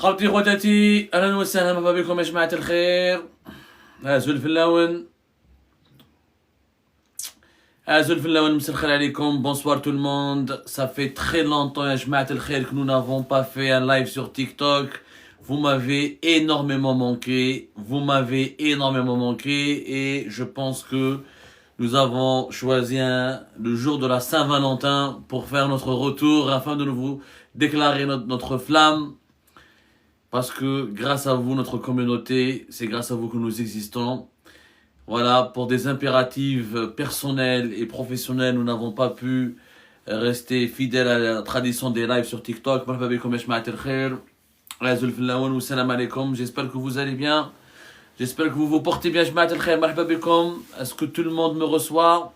خالتي خواتاتي اهلا وسهلا مرحبا بكم يا جماعه الخير. ازول في اللون مساء الخير عليكم. Bonsoir tout le monde. Ça fait très longtemps يا جماعه الخير que nous n'avons pas fait un live sur TikTok. Vous m'avez énormément manqué et je pense que nous avons choisi le jour de la Saint-Valentin pour faire notre retour afin de vous déclarer notre flamme. Parce que grâce à vous, notre communauté, c'est grâce à vous que nous existons. Voilà, pour des impératifs personnels et professionnels, nous n'avons pas pu rester fidèles à la tradition des lives sur TikTok. J'espère que vous allez bien. J'espère que vous vous portez bien. Est-ce que tout le monde me reçoit?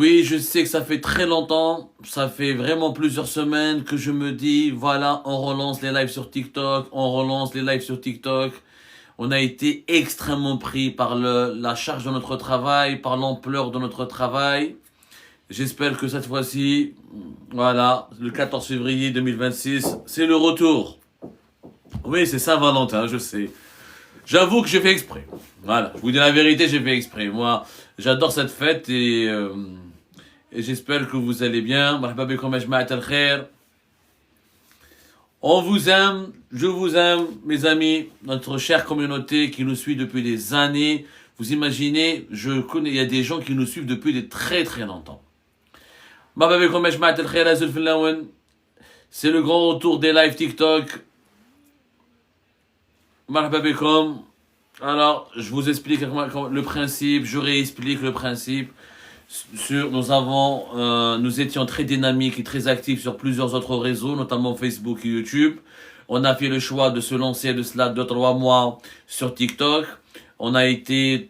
Oui, je sais que ça fait très longtemps, ça fait vraiment plusieurs semaines que je me dis, voilà, on relance les lives sur TikTok, On a été extrêmement pris par la charge de notre travail, par l'ampleur de notre travail. J'espère que cette fois-ci, voilà, le 14 février 2026, c'est le retour. Oui, c'est Saint-Valentin, je sais. J'avoue que j'ai fait exprès. Voilà, je vous dis la vérité, j'ai fait exprès. Moi, j'adore cette fête et j'espère que vous allez bien. On vous aime, je vous aime, mes amis, notre chère communauté qui nous suit depuis des années. Vous imaginez, il y a des gens qui nous suivent depuis de très très longtemps. C'est le grand retour des lives TikTok. Alors, je vous explique le principe, je réexplique le principe. Nous étions très dynamiques et très actifs sur plusieurs autres réseaux, notamment Facebook et YouTube. On a fait le choix de se lancer de cela 2-3 mois sur TikTok. On a été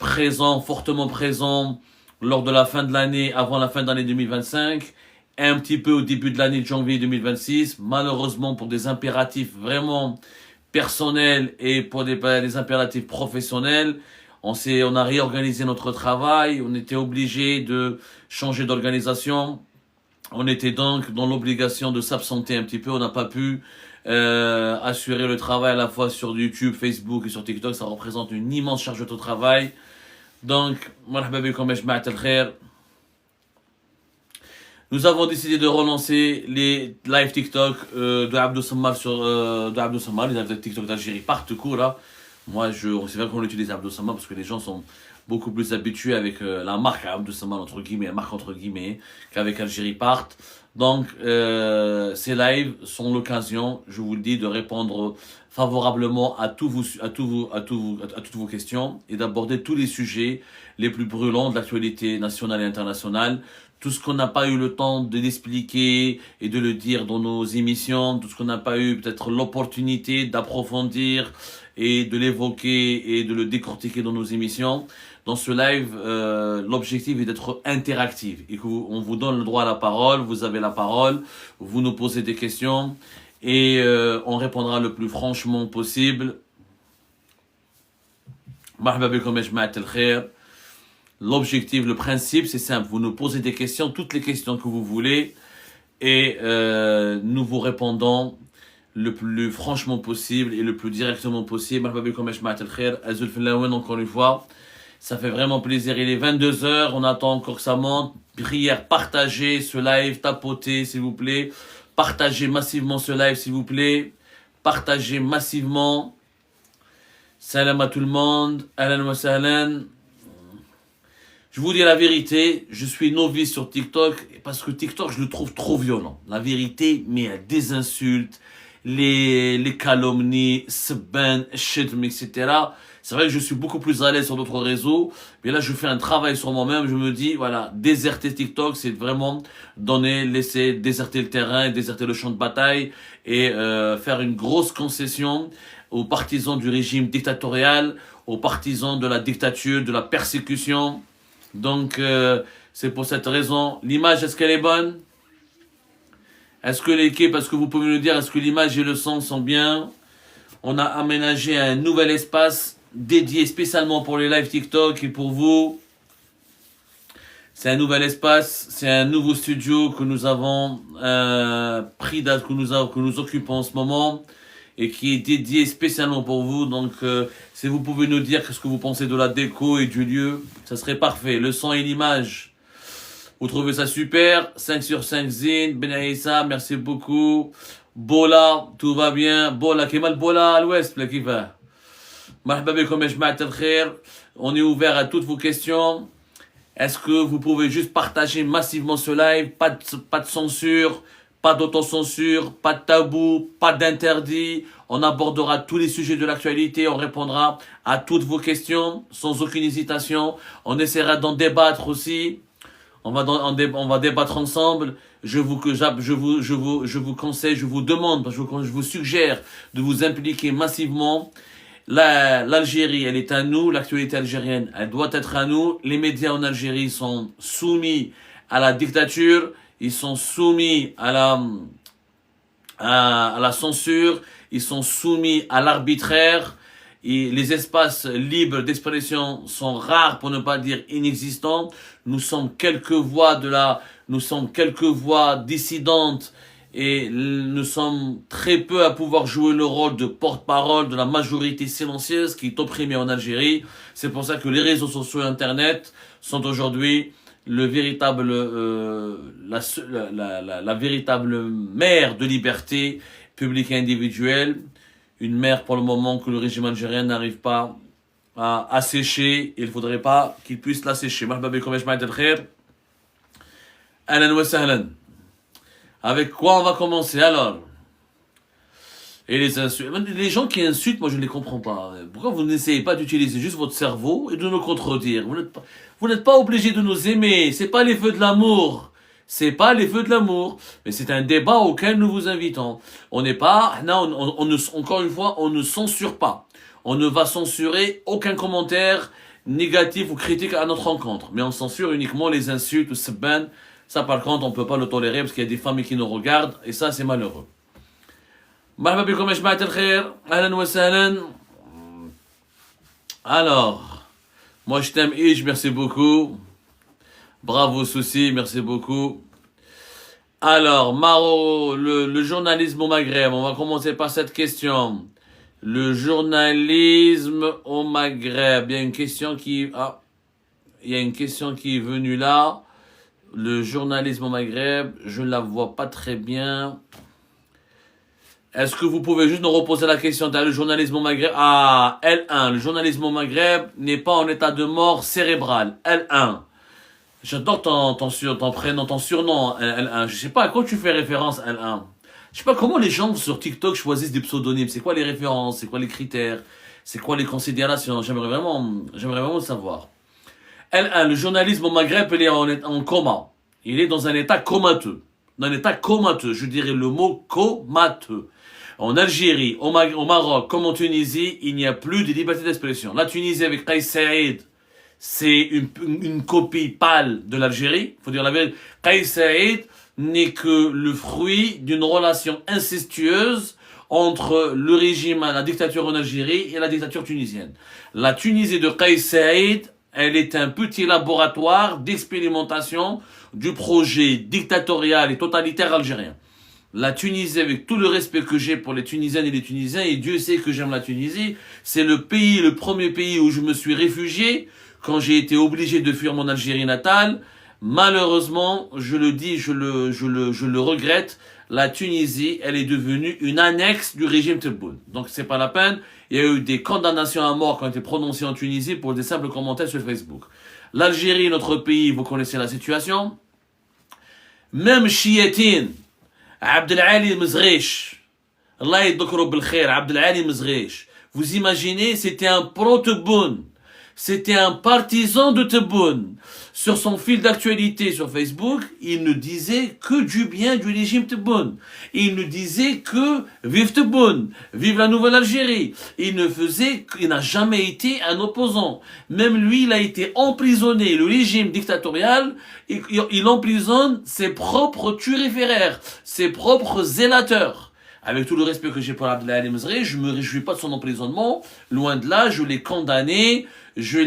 fortement présent lors de la fin de l'année, avant la fin de l'année 2025. Un petit peu au début de l'année de janvier 2026. Malheureusement, pour des impératifs vraiment personnels et pour des impératifs professionnels, on a réorganisé notre travail, on était obligé de changer d'organisation. On était donc dans l'obligation de s'absenter un petit peu. On n'a pas pu assurer le travail à la fois sur YouTube, Facebook et sur TikTok. Ça représente une immense charge de travail. Donc, nous avons décidé de relancer les live TikTok de Abdou Sammar les live TikTok d'Algérie partent tout court là. Moi, c'est vrai qu'on utilise Abdou Sammar parce que les gens sont beaucoup plus habitués avec la marque Abdou Sammar entre guillemets, qu'avec Algérie Part. Donc, ces lives sont l'occasion, je vous le dis, de répondre favorablement à toutes vos questions et d'aborder tous les sujets les plus brûlants de l'actualité nationale et internationale. Tout ce qu'on n'a pas eu le temps de l'expliquer et de le dire dans nos émissions, tout ce qu'on n'a pas eu peut-être l'opportunité d'approfondir et de l'évoquer et de le décortiquer dans nos émissions. Dans ce live, l'objectif est d'être interactif et qu'on vous donne le droit à la parole, vous avez la parole, vous nous posez des questions et on répondra le plus franchement possible. L'objectif, le principe, c'est simple. Vous nous posez des questions, toutes les questions que vous voulez, et nous vous répondons le plus franchement possible et le plus directement possible. Encore une fois, ça fait vraiment plaisir. Il est 22h, on attend encore que ça monte. Prière, partagez ce live, tapotez s'il vous plaît. Partagez massivement ce live s'il vous plaît. Partagez massivement. Salam à tout le monde. Ahlan wa sahlan. Je vous dis la vérité, je suis novice sur TikTok parce que TikTok, je le trouve trop violent. La vérité, mais il y a des insultes, les calomnies, sban, shitm, etc. C'est vrai que je suis beaucoup plus à l'aise sur d'autres réseaux, mais là, je fais un travail sur moi-même. Je me dis, voilà, déserter TikTok, c'est vraiment laisser déserter le terrain, déserter le champ de bataille et faire une grosse concession aux partisans du régime dictatorial, aux partisans de la dictature, de la persécution. Donc, c'est pour cette raison. L'image, est-ce qu'elle est bonne? Est-ce que l'équipe, est-ce que vous pouvez nous dire, est-ce que l'image et le son sont bien? On a aménagé un nouvel espace dédié spécialement pour les lives TikTok et pour vous. C'est un nouvel espace, c'est un nouveau studio que nous avons pris, que nous occupons en ce moment et qui est dédié spécialement pour vous. Donc, si vous pouvez nous dire ce que vous pensez de la déco et du lieu, ça serait parfait. Le son et l'image, vous trouvez ça super. 5 sur 5 Zine, Ben Aïssa, merci beaucoup. Bola, tout va bien. Bola, Kemal Bola à l'ouest, là qui va. Marhaba bikum ya jama'at al-khair. On est ouvert à toutes vos questions. Est-ce que vous pouvez juste partager massivement ce live? Pas de censure, pas d'autocensure, pas de tabou, pas d'interdit. On abordera tous les sujets de l'actualité. On répondra à toutes vos questions sans aucune hésitation. On essaiera d'en débattre aussi. On va débattre ensemble. Je vous conseille, je vous demande, je vous suggère de vous impliquer massivement. L'Algérie, elle est à nous, l'actualité algérienne, elle doit être à nous. Les médias en Algérie sont soumis à la dictature, ils sont soumis à la censure, ils sont soumis à l'arbitraire. Et les espaces libres d'expression sont rares, pour ne pas dire inexistants. Nous sommes quelques voix dissidentes et nous sommes très peu à pouvoir jouer le rôle de porte-parole de la majorité silencieuse qui est opprimée en Algérie. C'est pour ça que les réseaux sociaux et Internet sont aujourd'hui la véritable mer de liberté publique et individuelle. Une mer pour le moment que le régime algérien n'arrive pas à assécher. Il ne faudrait pas qu'il puisse l'assécher. Marhaba bikum ya jama'at al-khair. Ahlan wa sahlan. Avec quoi on va commencer alors? Et les insultes. Les gens qui insultent, moi je ne les comprends pas. Pourquoi vous n'essayez pas d'utiliser juste votre cerveau et de nous contredire? Vous n'êtes pas obligé de nous aimer. C'est pas les feux de l'amour. C'est pas les feux de l'amour. Mais c'est un débat auquel nous vous invitons. On n'est pas, encore une fois, on ne censure pas. On ne va censurer aucun commentaire négatif ou critique à notre rencontre. Mais on censure uniquement les insultes ou sabban. Ça, par contre, on ne peut pas le tolérer parce qu'il y a des familles qui nous regardent et ça, c'est malheureux. Marhaba bikum ya jama'at al-khair. Ahlan wa sahlan. Alors, moi je t'aime Ish, merci beaucoup. Bravo Souci, merci beaucoup. Alors, Maro, le journalisme au Maghreb, on va commencer par cette question. Le journalisme au Maghreb, il y a une question qui est venue là. Le journalisme au Maghreb, je ne la vois pas très bien. Est-ce que vous pouvez juste nous reposer la question? Le journalisme au Maghreb, L1, le journalisme au Maghreb n'est pas en état de mort cérébrale. L1. J'adore ton prénom, ton surnom, L1. Je sais pas à quoi tu fais référence, L1. Je sais pas comment les gens sur TikTok choisissent des pseudonymes. C'est quoi les références? C'est quoi les critères? C'est quoi les considérations? J'aimerais vraiment savoir. L1, le journalisme au Maghreb, il est en coma. Il est dans un état comateux. Je dirais le mot comateux. En Algérie, au Maroc, comme en Tunisie, il n'y a plus de liberté d'expression. La Tunisie avec Kais Saïd, c'est une copie pâle de l'Algérie. Il faut dire la vérité. Kais Saïd n'est que le fruit d'une relation incestueuse entre le régime, la dictature en Algérie et la dictature tunisienne. La Tunisie de Kais Saïd, elle est un petit laboratoire d'expérimentation du projet dictatorial et totalitaire algérien. La Tunisie, avec tout le respect que j'ai pour les Tunisiennes et les Tunisiens, et Dieu sait que j'aime la Tunisie, c'est le premier pays où je me suis réfugié quand j'ai été obligé de fuir mon Algérie natale. Malheureusement, je le dis, je le regrette, la Tunisie, elle est devenue une annexe du régime Tebboune. Donc c'est pas la peine. Il y a eu des condamnations à mort qui ont été prononcées en Tunisie pour des simples commentaires sur Facebook. L'Algérie, notre pays, vous connaissez la situation. Même Chiétine, Abdelali Mezriche, Allah yadkuru bil khair, Abdelali Mezriche. Vous imaginez, c'était un pro-Tebboune. C'était un partisan de Tebboune. Sur son fil d'actualité sur Facebook, il ne disait que du bien du régime Tebboune. Il ne disait que vive Tebboune, vive la nouvelle Algérie. Il n'a jamais été un opposant. Même lui, il a été emprisonné. Le régime dictatorial, il emprisonne ses propres turiféraires, ses propres zélateurs. Avec tout le respect que j'ai pour Abdelali Mezri, je me réjouis pas de son emprisonnement. Loin de là, je l'ai condamné, je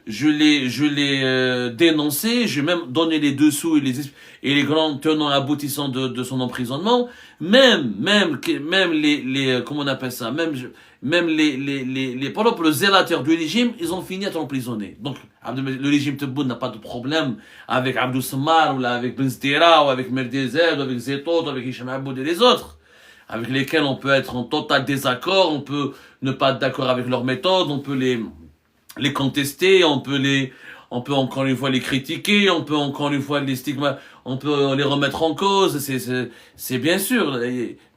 je l'ai dénoncé, j'ai même donné les dessous et les grands tenants et aboutissants de son emprisonnement. Même comment on appelle ça, même les propres zélateurs du régime, ils ont fini à être emprisonnés. Donc, le régime Tebboune n'a pas de problème avec Abdou Sammar, ou là, avec Ben Zdira, ou avec Merdezed, ou avec Zetot, ou avec Hicham Aboud et les autres, avec lesquels on peut être en total désaccord, on peut ne pas être d'accord avec leurs méthodes, on peut les contester, on peut encore une fois les critiquer, on peut encore une fois les stigmatiser, on peut les remettre en cause, c'est bien sûr,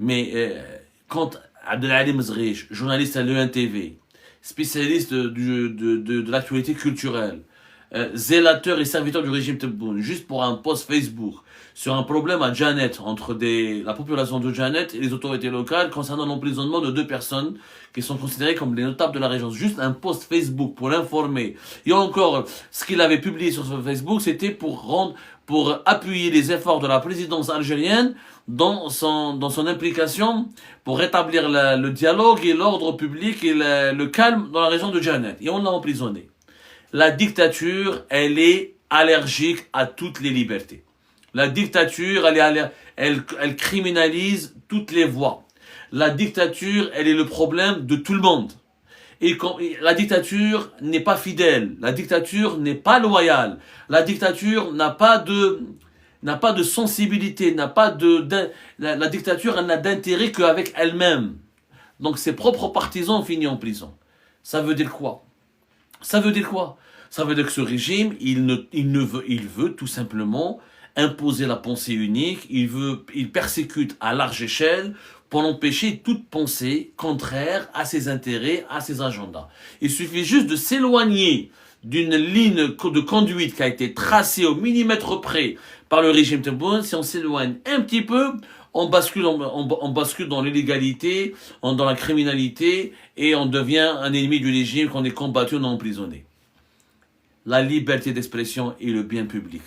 mais quand Abdelali Mezrich, journaliste à l'ENTV, spécialiste de l'actualité culturelle, zélateur et serviteur du régime Tebboune, juste pour un post Facebook sur un problème à Janet, entre la population de Janet et les autorités locales concernant l'emprisonnement de 2 personnes qui sont considérées comme les notables de la région. Juste un post Facebook pour l'informer. Et encore, ce qu'il avait publié sur ce Facebook, c'était pour appuyer les efforts de la présidence algérienne dans son implication pour rétablir le dialogue et l'ordre public et le calme dans la région de Janet. Et on l'a emprisonné. La dictature, elle est allergique à toutes les libertés. La dictature, elle criminalise toutes les voix. La dictature, elle est le problème de tout le monde. Et la dictature n'est pas fidèle. La dictature n'est pas loyale. La dictature n'a pas de sensibilité, la dictature, elle n'a d'intérêt qu'avec elle-même. Donc ses propres partisans ont fini en prison. Ça veut dire quoi? Ça veut dire quoi? Ça veut dire que ce régime, il veut tout simplement imposer la pensée unique, il persécute à large échelle pour empêcher toute pensée contraire à ses intérêts, à ses agendas. Il suffit juste de s'éloigner d'une ligne de conduite qui a été tracée au millimètre près par le régime Tebboune. Si on s'éloigne un petit peu, on bascule dans l'illégalité, dans la criminalité, et on devient un ennemi du régime qu'on est combattu, on est emprisonné. La liberté d'expression est le bien public.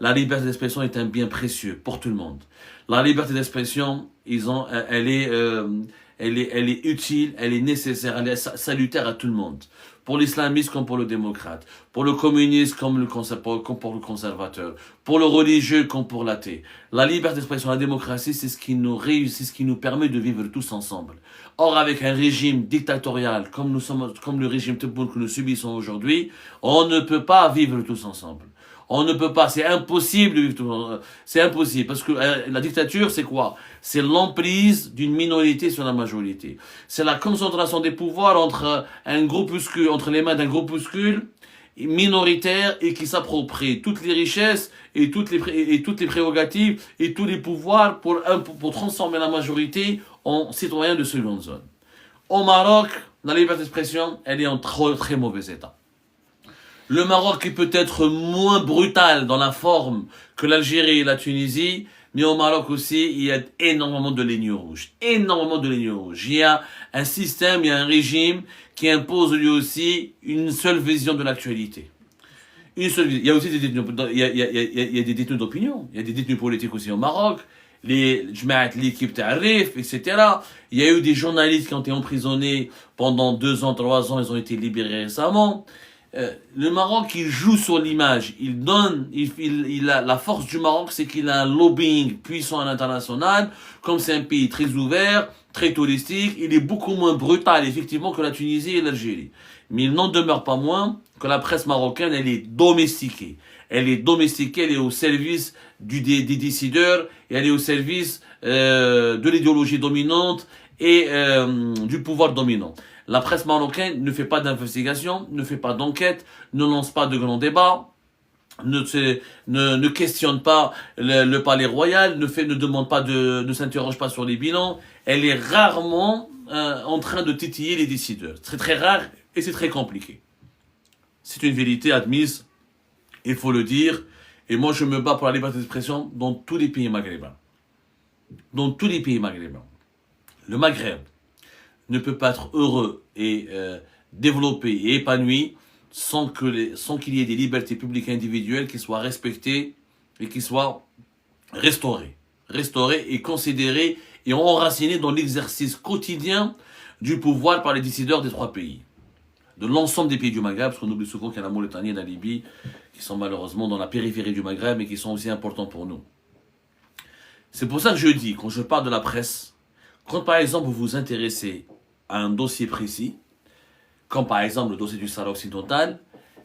La liberté d'expression est un bien précieux pour tout le monde. La liberté d'expression, elle est utile, elle est nécessaire, elle est salutaire à tout le monde. Pour l'islamisme comme pour le démocrate, pour le communiste comme pour le conservateur, pour le religieux comme pour l'athée. La liberté d'expression, la démocratie, c'est ce qui nous permet de vivre tous ensemble. Or, avec un régime dictatorial comme le régime Tebboune que nous subissons aujourd'hui, on ne peut pas vivre tous ensemble. On ne peut pas, c'est impossible, c'est impossible, parce que la dictature, c'est quoi? C'est l'emprise d'une minorité sur la majorité. C'est la concentration des pouvoirs entre les mains d'un groupuscule minoritaire et qui s'approprie toutes les richesses et toutes les prérogatives et tous les pouvoirs pour transformer la majorité en citoyens de seconde zone. Au Maroc, la liberté d'expression, elle est en très mauvais état. Le Maroc est peut-être moins brutal dans la forme que l'Algérie et la Tunisie, mais au Maroc aussi, il y a énormément de lignes rouges. Énormément de lignes rouges. Il y a un système, il y a un régime qui impose lui aussi une seule vision de l'actualité. Une seule vision. Il y a aussi des détenus, il y a des détenus d'opinion. Il y a des détenus politiques aussi au Maroc. L'équipe Ta'arif, etc. Il y a eu des journalistes qui ont été emprisonnés pendant 2 ans, 3 ans, ils ont été libérés récemment. Le Maroc, il joue sur l'image, la force du Maroc, c'est qu'il a un lobbying puissant à l'international, comme c'est un pays très ouvert, très touristique, il est beaucoup moins brutal, effectivement, que la Tunisie et l'Algérie. Mais il n'en demeure pas moins que la presse marocaine, elle est domestiquée. Elle est au service des décideurs, et elle est au service de l'idéologie dominante et du pouvoir dominant. La presse marocaine ne fait pas d'investigation, ne fait pas d'enquête, ne lance pas de grands débats, ne questionne pas le palais royal, ne s'interroge pas sur les bilans. Elle est rarement en train de titiller les décideurs. C'est très rare et c'est très compliqué. C'est une vérité admise, il faut le dire. Et moi, je me bats pour la liberté d'expression dans tous les pays maghrébins. Dans tous les pays maghrébins. Le Maghreb ne peut pas être heureux et développé et épanoui sans qu'il y ait des libertés publiques et individuelles qui soient respectées et qui soient restaurées et considérées et enracinées dans l'exercice quotidien du pouvoir par les décideurs des 3 pays. de l'ensemble des pays du Maghreb, parce qu'on oublie souvent qu'il y a la Mauritanie et la Libye, qui sont malheureusement dans la périphérie du Maghreb, mais qui sont aussi importants pour nous. C'est pour ça que je dis, quand je parle de la presse, quand par exemple vous vous intéressez à un dossier précis, comme par exemple le dossier du Sahara occidental,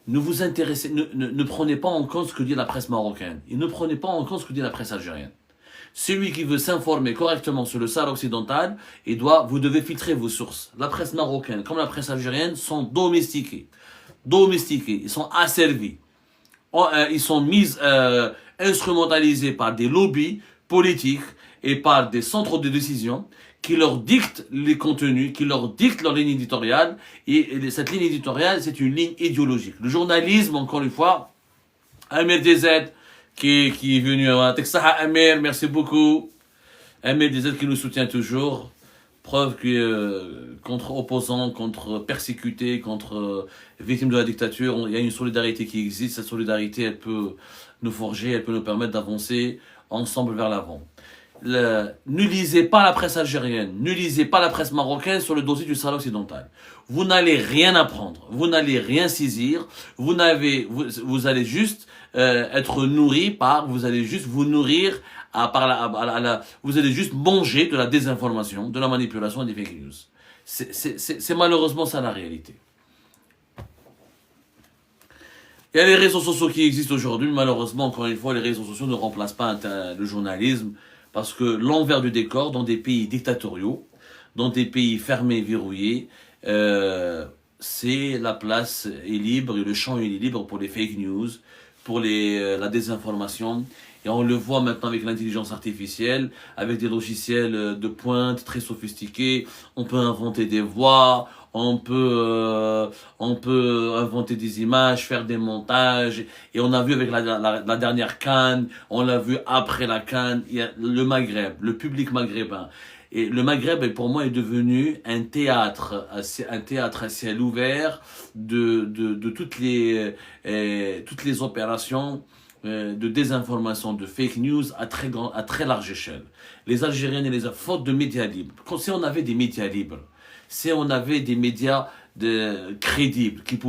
ne prenez pas en compte ce que dit la presse marocaine, et ne prenez pas en compte ce que dit la presse algérienne. Celui qui veut s'informer correctement sur le Sahara occidental, vous devez filtrer vos sources. La presse marocaine, comme la presse algérienne, sont domestiqués, ils sont asservis, ils sont instrumentalisés par des lobbies politiques et par des centres de décision qui leur dictent les contenus, qui leur dictent leur ligne éditoriale. Et cette ligne éditoriale, c'est une ligne idéologique. Le journalisme, encore une fois, Amir DZ, qui est venu à Texaha Amir, merci beaucoup. Amir DZ qui nous soutient toujours. Preuve que contre opposants, contre persécutés, contre victimes de la dictature, il y a une solidarité qui existe. Cette solidarité, elle peut nous forger, elle peut nous permettre d'avancer ensemble vers l'avant. Ne lisez pas la presse algérienne, ne lisez pas la presse marocaine sur le dossier du Sahara occidental. Vous n'allez rien apprendre, vous n'allez rien saisir, vous allez juste être nourri vous allez juste vous nourrir vous allez juste manger de la désinformation, de la manipulation et des fake news. C'est malheureusement ça la réalité. Il y a les réseaux sociaux qui existent aujourd'hui, malheureusement, encore une fois, les réseaux sociaux ne remplacent pas le journalisme, parce que l'envers du décor, dans des pays dictatoriaux, dans des pays fermés, verrouillés, c'est la place est libre et le champ est libre pour les fake news, pour la désinformation. Et on le voit maintenant avec l'intelligence artificielle, avec des logiciels de pointe très sophistiqués. On peut inventer des voix, on peut inventer des images, faire des montages. Et on a vu avec la dernière CAN, on l'a vu après la CAN, il y a le Maghreb, le public maghrébin. Et le Maghreb, pour moi, est devenu un théâtre à ciel ouvert de toutes les opérations de désinformation, de fake news à très large échelle. Les Algériens et faute de médias libres. Si on avait des médias libres, si on avait des médias crédibles qui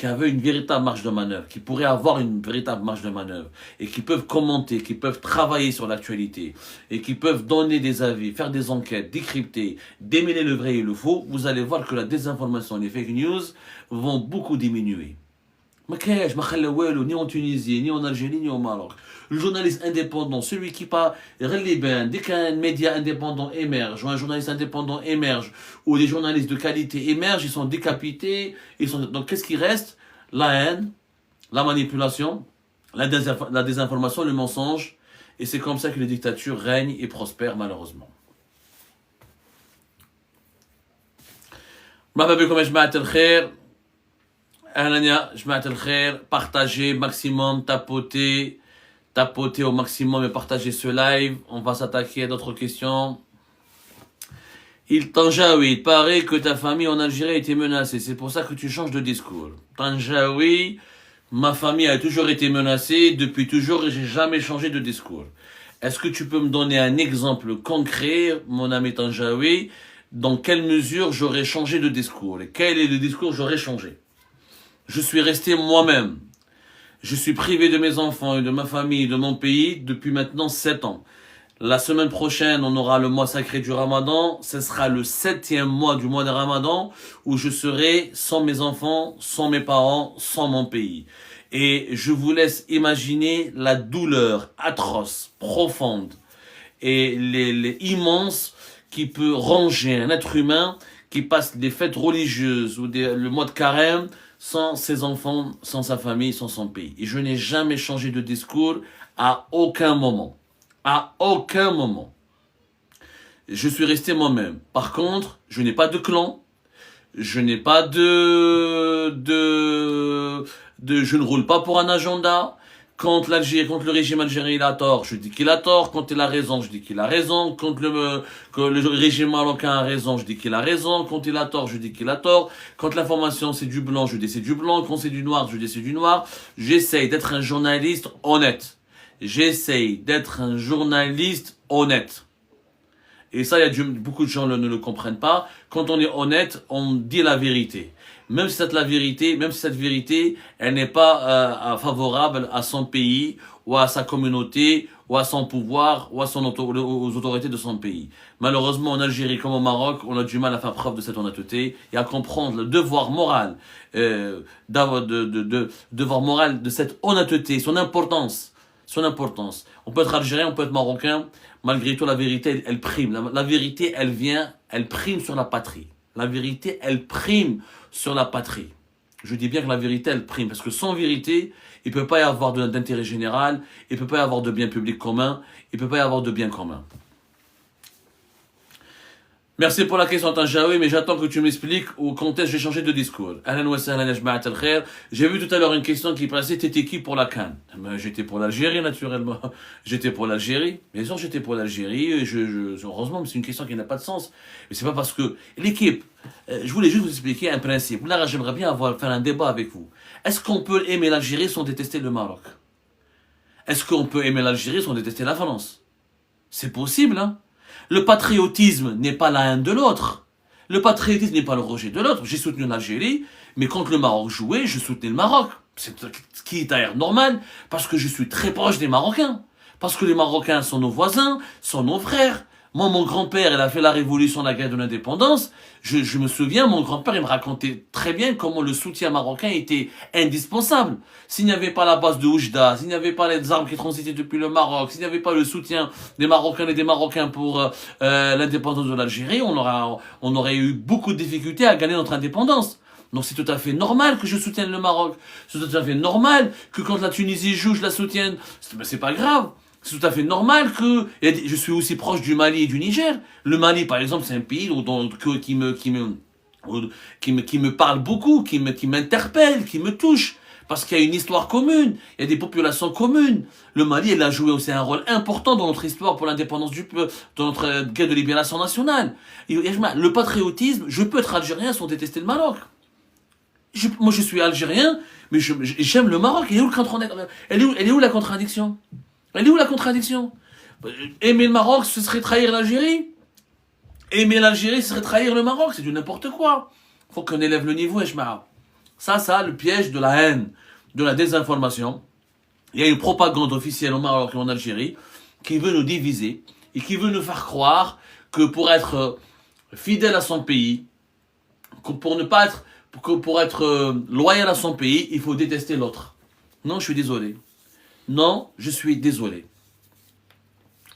avaient une véritable marge de manœuvre, qui pourraient avoir une véritable marge de manœuvre et qui peuvent commenter, qui peuvent travailler sur l'actualité et qui peuvent donner des avis, faire des enquêtes, décrypter, démêler le vrai et le faux, vous allez voir que la désinformation et les fake news vont beaucoup diminuer. Ni en Tunisie, ni en Algérie, ni au Maroc. Le journaliste indépendant, celui qui parle, dès qu'un média indépendant émerge, ou un journaliste indépendant émerge, ou des journalistes de qualité émergent, ils sont décapités. Donc qu'est-ce qui reste? La haine, la manipulation, la désinformation, le mensonge. Et c'est comme ça que les dictatures règnent et prospèrent malheureusement. Partagez maximum, tapotez au maximum et partagez ce live. On va s'attaquer à d'autres questions. Tanjaoui, il paraît que ta famille en Algérie a été menacée. C'est pour ça que tu changes de discours. Tanjaoui, ma famille a toujours été menacée depuis toujours et j'ai jamais changé de discours. Est-ce que tu peux me donner un exemple concret, mon ami Tanjaoui, dans quelle mesure j'aurais changé de discours et quel est le discours que j'aurais changé? Je suis resté moi-même. Je suis privé de mes enfants et de ma famille, de mon pays depuis maintenant 7 ans. La semaine prochaine, on aura le mois sacré du Ramadan. Ce sera le 7e mois du mois de Ramadan où je serai sans mes enfants, sans mes parents, sans mon pays. Et je vous laisse imaginer la douleur atroce, profonde et les immenses qui peut ranger un être humain qui passe des fêtes religieuses ou le mois de carême sans ses enfants, sans sa famille, sans son pays. Et je n'ai jamais changé de discours à aucun moment. À aucun moment. Je suis resté moi-même. Par contre, je n'ai pas de clan. Je n'ai pas je ne roule pas pour un agenda. Quand le régime algérien il a tort, je dis qu'il a tort. Quand il a raison, je dis qu'il a raison. Quand le régime marocain a raison, je dis qu'il a raison. Quand il a tort, je dis qu'il a tort. Quand l'information c'est du blanc, je dis c'est du blanc. Quand c'est du noir, je dis c'est du noir. J'essaye d'être un journaliste honnête. Et ça, beaucoup de gens ne le comprennent pas. Quand on est honnête, on dit la vérité. même si c'est la vérité, même si cette vérité, elle n'est pas favorable à son pays, ou à sa communauté, ou à son pouvoir, ou à aux autorités de son pays. Malheureusement, en Algérie comme au Maroc, on a du mal à faire preuve de cette honnêteté et à comprendre le devoir moral, devoir moral de cette honnêteté, son importance. Son importance. On peut être algérien, on peut être marocain, malgré tout, la vérité, elle prime. La vérité, elle prime sur la patrie. La vérité, elle prime sur la patrie. Je dis bien que la vérité, elle prime, parce que sans vérité, il ne peut pas y avoir d'intérêt général, il ne peut pas y avoir de bien public commun, il ne peut pas y avoir de bien commun. Merci pour la question, Tanjaoui, mais j'attends que tu m'expliques quand est-ce que j'ai changé de discours. J'ai vu tout à l'heure une question qui passait, t'étais qui pour la CAN? J'étais pour l'Algérie, naturellement. J'étais pour l'Algérie. Bien sûr, j'étais pour l'Algérie. Heureusement, mais c'est une question qui n'a pas de sens. Mais c'est pas parce que l'équipe, je voulais juste vous expliquer un principe. Là, j'aimerais bien faire un débat avec vous. Est-ce qu'on peut aimer l'Algérie sans détester le Maroc? Est-ce qu'on peut aimer l'Algérie sans détester la France? C'est possible, hein? Le patriotisme n'est pas la haine de l'autre. Le patriotisme n'est pas le rejet de l'autre. J'ai soutenu l'Algérie, mais quand le Maroc jouait, je soutenais le Maroc. C'est ce qui est d'ailleurs normal, parce que je suis très proche des Marocains. Parce que les Marocains sont nos voisins, sont nos frères. Moi, mon grand-père, il a fait la révolution, la guerre de l'indépendance. Je me souviens, mon grand-père, il me racontait très bien comment le soutien marocain était indispensable. S'il n'y avait pas la base de Oujda, s'il n'y avait pas les armes qui transitaient depuis le Maroc, s'il n'y avait pas le soutien des Marocains et des Marocains pour l'indépendance de l'Algérie, on aurait eu beaucoup de difficultés à gagner notre indépendance. Donc c'est tout à fait normal que je soutienne le Maroc. C'est tout à fait normal que quand la Tunisie joue, je la soutienne. C'est pas grave. C'est tout à fait normal que je suis aussi proche du Mali et du Niger. Le Mali, par exemple, c'est un pays qui me parle beaucoup, qui m'interpelle, qui me touche. Parce qu'il y a une histoire commune, il y a des populations communes. Le Mali, elle a joué aussi un rôle important dans notre histoire pour l'indépendance du peuple, dans notre guerre de libération nationale. Le patriotisme, je peux être algérien sans détester le Maroc. Moi, je suis algérien, mais j'aime le Maroc. Elle est où la contradiction? Elle est où la contradiction? Aimer le Maroc, ce serait trahir l'Algérie. Aimer l'Algérie, ce serait trahir le Maroc. C'est du n'importe quoi. Faut qu'on élève le niveau, Eshma. Ça, le piège de la haine, de la désinformation. Il y a une propagande officielle au Maroc et en Algérie qui veut nous diviser et qui veut nous faire croire que pour être fidèle à son pays, pour être loyal à son pays, il faut détester l'autre. Non, je suis désolé. Non, je suis désolé.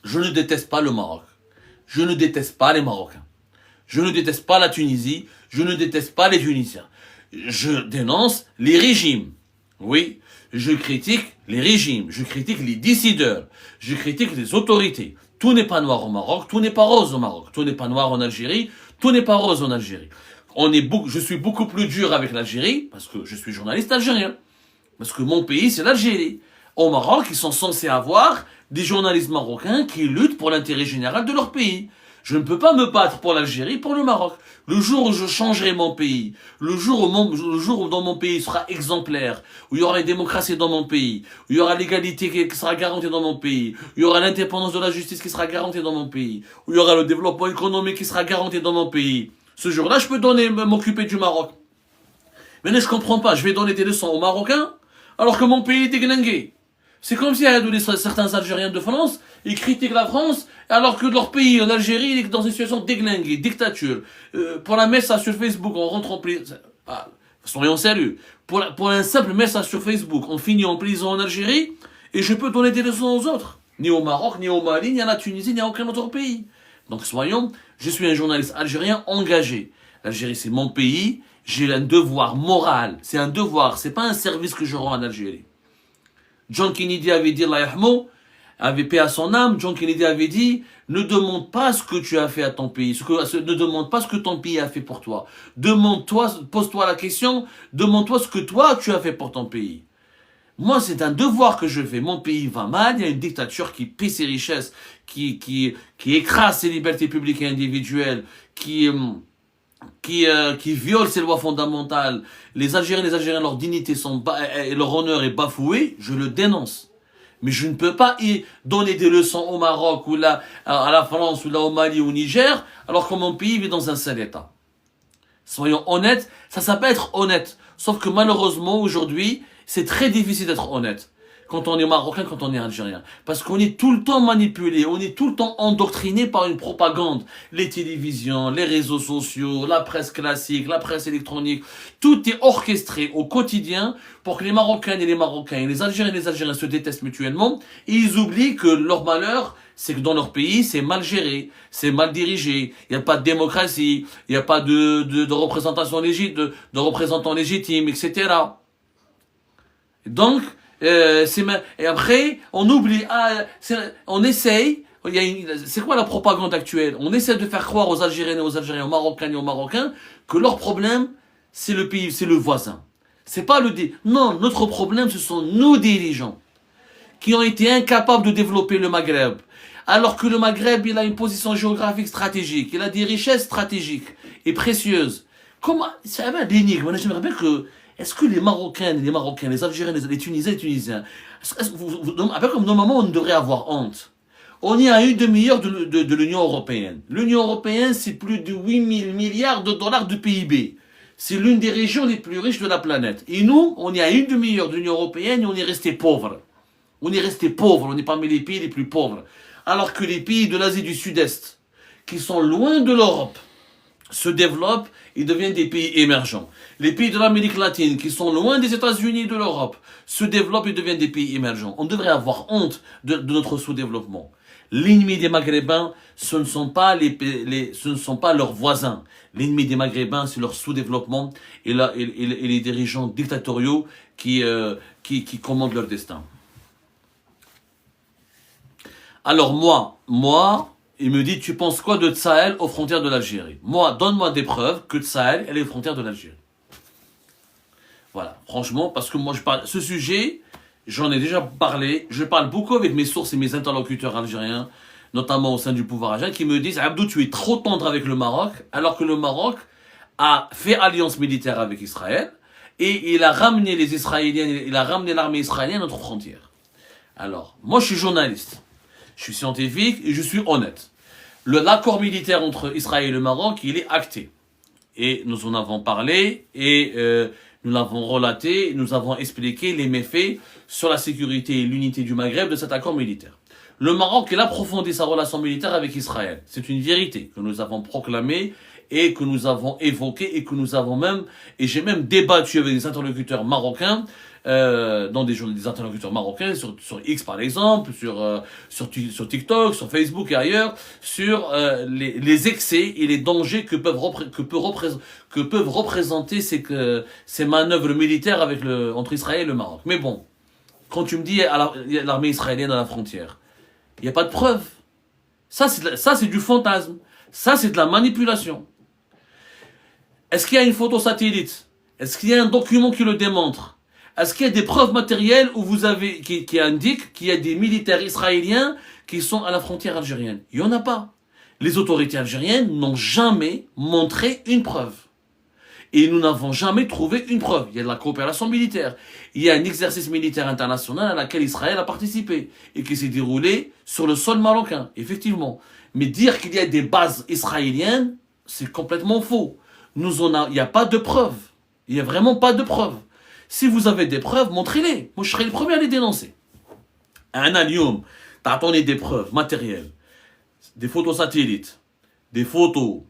Je ne déteste pas le Maroc. Je ne déteste pas les Marocains. Je ne déteste pas la Tunisie. Je ne déteste pas les Tunisiens. Je dénonce les régimes. Oui, je critique les régimes. Je critique les décideurs. Je critique les autorités. Tout n'est pas noir au Maroc. Tout n'est pas rose au Maroc. Tout n'est pas noir en Algérie. Tout n'est pas rose en Algérie. Je suis beaucoup plus dur avec l'Algérie parce que je suis journaliste algérien. Parce que mon pays, c'est l'Algérie. Au Maroc, ils sont censés avoir des journalistes marocains qui luttent pour l'intérêt général de leur pays. Je ne peux pas me battre pour l'Algérie, pour le Maroc. Le jour où je changerai mon pays, le jour où dans mon pays sera exemplaire, où il y aura une démocratie dans mon pays, où il y aura l'égalité qui sera garantie dans mon pays, où il y aura l'indépendance de la justice qui sera garantie dans mon pays, où il y aura le développement économique qui sera garanti dans mon pays, ce jour-là, je peux m'occuper du Maroc. Mais là, je comprends pas. Je vais donner des leçons aux Marocains alors que mon pays est déglingué. C'est comme si certains Algériens de France, ils critiquent la France, alors que leur pays, en Algérie, il est dans une situation déglinguée, dictature. Pour un message sur Facebook, on rentre en prison. Soyons sérieux. Pour un simple message sur Facebook, on finit en prison en Algérie, et je peux donner des leçons aux autres. Ni au Maroc, ni au Mali, ni à la Tunisie, ni à aucun autre pays. Donc je suis un journaliste algérien engagé. L'Algérie, c'est mon pays, j'ai un devoir moral. C'est un devoir, c'est pas un service que je rends à l'Algérie. John Kennedy avait dit, Allah yahmou, avait paix à son âme, John Kennedy avait dit, ne demande pas ce que tu as fait à ton pays, ne demande pas ce que ton pays a fait pour toi. Pose-toi la question, demande-toi ce que toi tu as fait pour ton pays. Moi, c'est un devoir que je fais. Mon pays va mal, il y a une dictature qui pille ses richesses, qui écrase ses libertés publiques et individuelles, qui viole ses lois fondamentales. Les Algériens, leur dignité et leur honneur est bafoué, je le dénonce. Mais je ne peux pas y donner des leçons au Maroc, à la France, ou là au Mali, ou au Niger, alors que mon pays vit dans un sale état. Soyons honnêtes, ça peut être honnête. Sauf que malheureusement, aujourd'hui, c'est très difficile d'être honnête. Quand on est marocain, quand on est algérien. Parce qu'on est tout le temps manipulé, on est tout le temps endoctriné par une propagande. Les télévisions, les réseaux sociaux, la presse classique, la presse électronique, tout est orchestré au quotidien pour que les Marocains et les Algériens se détestent mutuellement. Et ils oublient que leur malheur, c'est que dans leur pays, c'est mal géré, c'est mal dirigé, il n'y a pas de démocratie, il n'y a pas de représentation légitime, de représentants légitimes, etc. Donc, et après, on oublie, on essaye, c'est quoi la propagande actuelle? On essaie de faire croire aux Algériens, aux Marocains et aux Marocains que leur problème, c'est le pays, c'est le voisin. C'est pas non, notre problème, ce sont nos dirigeants qui ont été incapables de développer le Maghreb. Alors que le Maghreb, il a une position géographique stratégique, il a des richesses stratégiques et précieuses. Comment, c'est un l'énigme. J'aimerais bien que, est-ce que les Marocains, les Algériens, les Tunisiens, comme normalement on devrait avoir honte. On est à une demi-heure de l'Union européenne. L'Union européenne, c'est plus de 8 000 milliards de dollars de PIB. C'est l'une des régions les plus riches de la planète. Et nous, on est à une demi-heure de l'Union européenne et on est resté pauvres. On est parmi les pays les plus pauvres. Alors que les pays de l'Asie du Sud-Est, qui sont loin de l'Europe, se développent et deviennent des pays émergents. Les pays de l'Amérique latine, qui sont loin des États-Unis et de l'Europe, se développent et deviennent des pays émergents. On devrait avoir honte de notre sous-développement. L'ennemi des Maghrébins, ce ne sont pas leurs voisins. L'ennemi des Maghrébins, c'est leur sous-développement et les dirigeants dictatoriaux qui commandent leur destin. Alors moi, il me dit, tu penses quoi de Tsahel aux frontières de l'Algérie? Moi, donne-moi des preuves que Tsahel, elle est aux frontières de l'Algérie. Voilà, franchement, parce que moi, ce sujet, j'en ai déjà parlé, je parle beaucoup avec mes sources et mes interlocuteurs algériens, notamment au sein du pouvoir algérien, qui me disent, Abdou, tu es trop tendre avec le Maroc, alors que le Maroc a fait alliance militaire avec Israël, et il a ramené les Israéliens, il a ramené l'armée israélienne à notre frontière. Alors, moi, je suis journaliste. Je suis scientifique et je suis honnête. L'accord militaire entre Israël et le Maroc, il est acté. Et nous en avons parlé et nous l'avons relaté, nous avons expliqué les méfaits sur la sécurité et l'unité du Maghreb de cet accord militaire. Le Maroc, il a approfondi sa relation militaire avec Israël. C'est une vérité que nous avons proclamée et que nous avons évoquée et que nous avons même, et j'ai même débattu avec des interlocuteurs marocains, des interlocuteurs marocains sur X par exemple, sur TikTok, sur Facebook et ailleurs, sur les excès et les dangers que peuvent représenter ces manœuvres militaires entre Israël et le Maroc. Mais bon, quand tu me dis il y a l'armée israélienne à la frontière, il n'y a pas de preuve. Ça c'est du fantasme. Ça c'est de la manipulation. Est-ce qu'il y a une photo satellite? Est-ce qu'il y a un document qui le démontre? Est-ce qu'il y a des preuves matérielles où qui indiquent qu'il y a des militaires israéliens qui sont à la frontière algérienne? Il n'y en a pas. Les autorités algériennes n'ont jamais montré une preuve. Et nous n'avons jamais trouvé une preuve. Il y a de la coopération militaire. Il y a un exercice militaire international à laquelle Israël a participé et qui s'est déroulé sur le sol marocain, effectivement. Mais dire qu'il y a des bases israéliennes, c'est complètement faux. Il n'y a pas de preuves. Il n'y a vraiment pas de preuves. Si vous avez des preuves, montrez-les. Moi, je serai le premier à les dénoncer. Un allium, t'attendais des preuves matérielles, des photos satellites, des photos,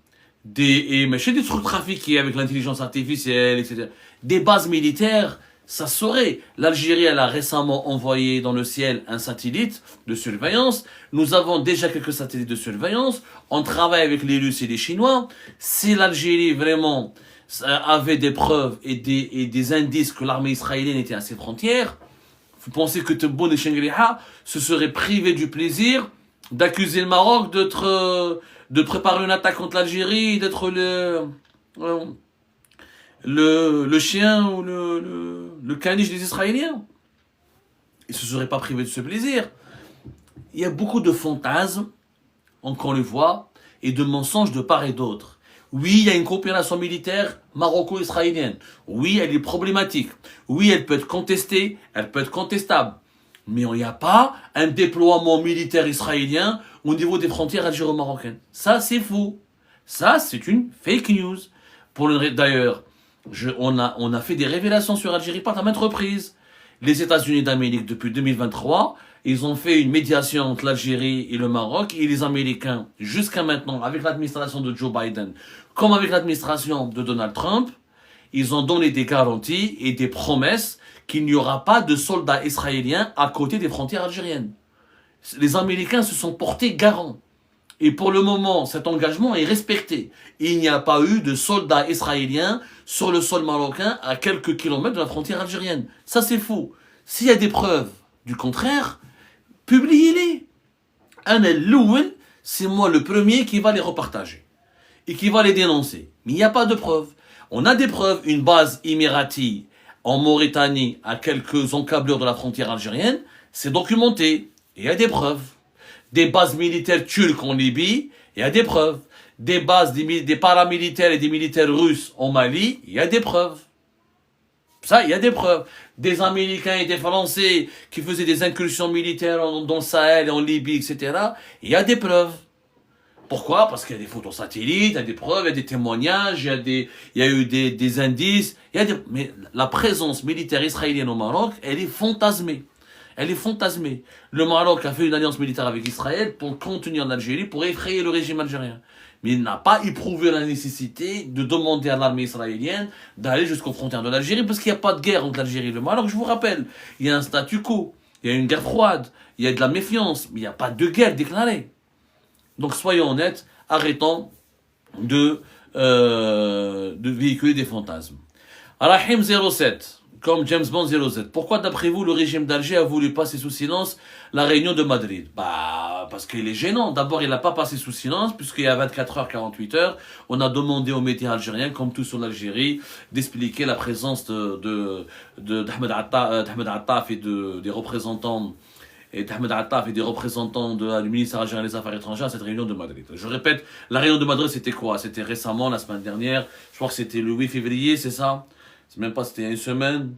des trucs trafiqués avec l'intelligence artificielle, etc. Des bases militaires, ça saurait. L'Algérie, elle a récemment envoyé dans le ciel un satellite de surveillance. Nous avons déjà quelques satellites de surveillance. On travaille avec les Russes et les Chinois. Si l'Algérie vraiment avait des preuves et des indices que l'armée israélienne était à ses frontières, vous pensez que Tebboune et Shengriha se seraient privés du plaisir d'accuser le Maroc de préparer une attaque contre l'Algérie, d'être le chien ou le caniche des Israéliens? Ils ne se seraient pas privés de ce plaisir. Il y a beaucoup de fantasmes, on le voit, et de mensonges de part et d'autre. Oui, il y a une coopération militaire maroco-israélienne. Oui, elle est problématique. Oui, elle peut être contestée, elle peut être contestable. Mais il n'y a pas un déploiement militaire israélien au niveau des frontières algéro-marocaines. Ça, c'est faux. Ça, c'est une fake news. D'ailleurs, on a fait des révélations sur Algérie par la maintes reprises. Les États-Unis d'Amérique, depuis 2023, ils ont fait une médiation entre l'Algérie et le Maroc, et les Américains, jusqu'à maintenant, avec l'administration de Joe Biden, comme avec l'administration de Donald Trump, ils ont donné des garanties et des promesses qu'il n'y aura pas de soldats israéliens à côté des frontières algériennes. Les Américains se sont portés garants. Et pour le moment, cet engagement est respecté. Il n'y a pas eu de soldats israéliens sur le sol marocain à quelques kilomètres de la frontière algérienne. Ça, c'est faux. S'il y a des preuves du contraire, publiez-les. C'est moi le premier qui va les repartager et qui va les dénoncer. Mais il n'y a pas de preuves. On a des preuves, une base émirati en Mauritanie à quelques encablures de la frontière algérienne, c'est documenté. Il y a des preuves. Des bases militaires turques en Libye, il y a des preuves. Des bases des paramilitaires et des militaires russes en Mali, il y a des preuves. Ça, il y a des preuves. Des Américains et des Français qui faisaient des incursions militaires dans le Sahel et en Libye, etc. Il y a des preuves. Pourquoi? Parce qu'il y a des photos satellites, il y a des preuves, il y a des témoignages, il y a eu des indices. Mais la présence militaire israélienne au Maroc, elle est fantasmée. Elle est fantasmée. Le Maroc a fait une alliance militaire avec Israël pour contenir l'Algérie, pour effrayer le régime algérien. Mais il n'a pas éprouvé la nécessité de demander à l'armée israélienne d'aller jusqu'aux frontières de l'Algérie, parce qu'il n'y a pas de guerre entre l'Algérie et le Maroc, je vous rappelle. Il y a un statu quo, il y a une guerre froide, il y a de la méfiance, mais il n'y a pas de guerre déclarée. Donc soyons honnêtes, arrêtons de véhiculer des fantasmes. Rahim 07. Comme James Bond 07. Pourquoi, d'après vous, le régime d'Alger a voulu passer sous silence la réunion de Madrid? Parce qu'il est gênant. D'abord, il n'a pas passé sous silence, puisqu'il y a 24 heures, 48 heures, on a demandé aux médias algériens, comme tout sur l'Algérie, d'expliquer la présence d'Ahmed Attaf et des représentants du ministère algérien des Affaires étrangères à cette réunion de Madrid. Je répète, la réunion de Madrid, c'était quoi? C'était récemment, la semaine dernière. Je crois que c'était le 8 février, c'est ça? C'est même pas, c'était il y a une semaine.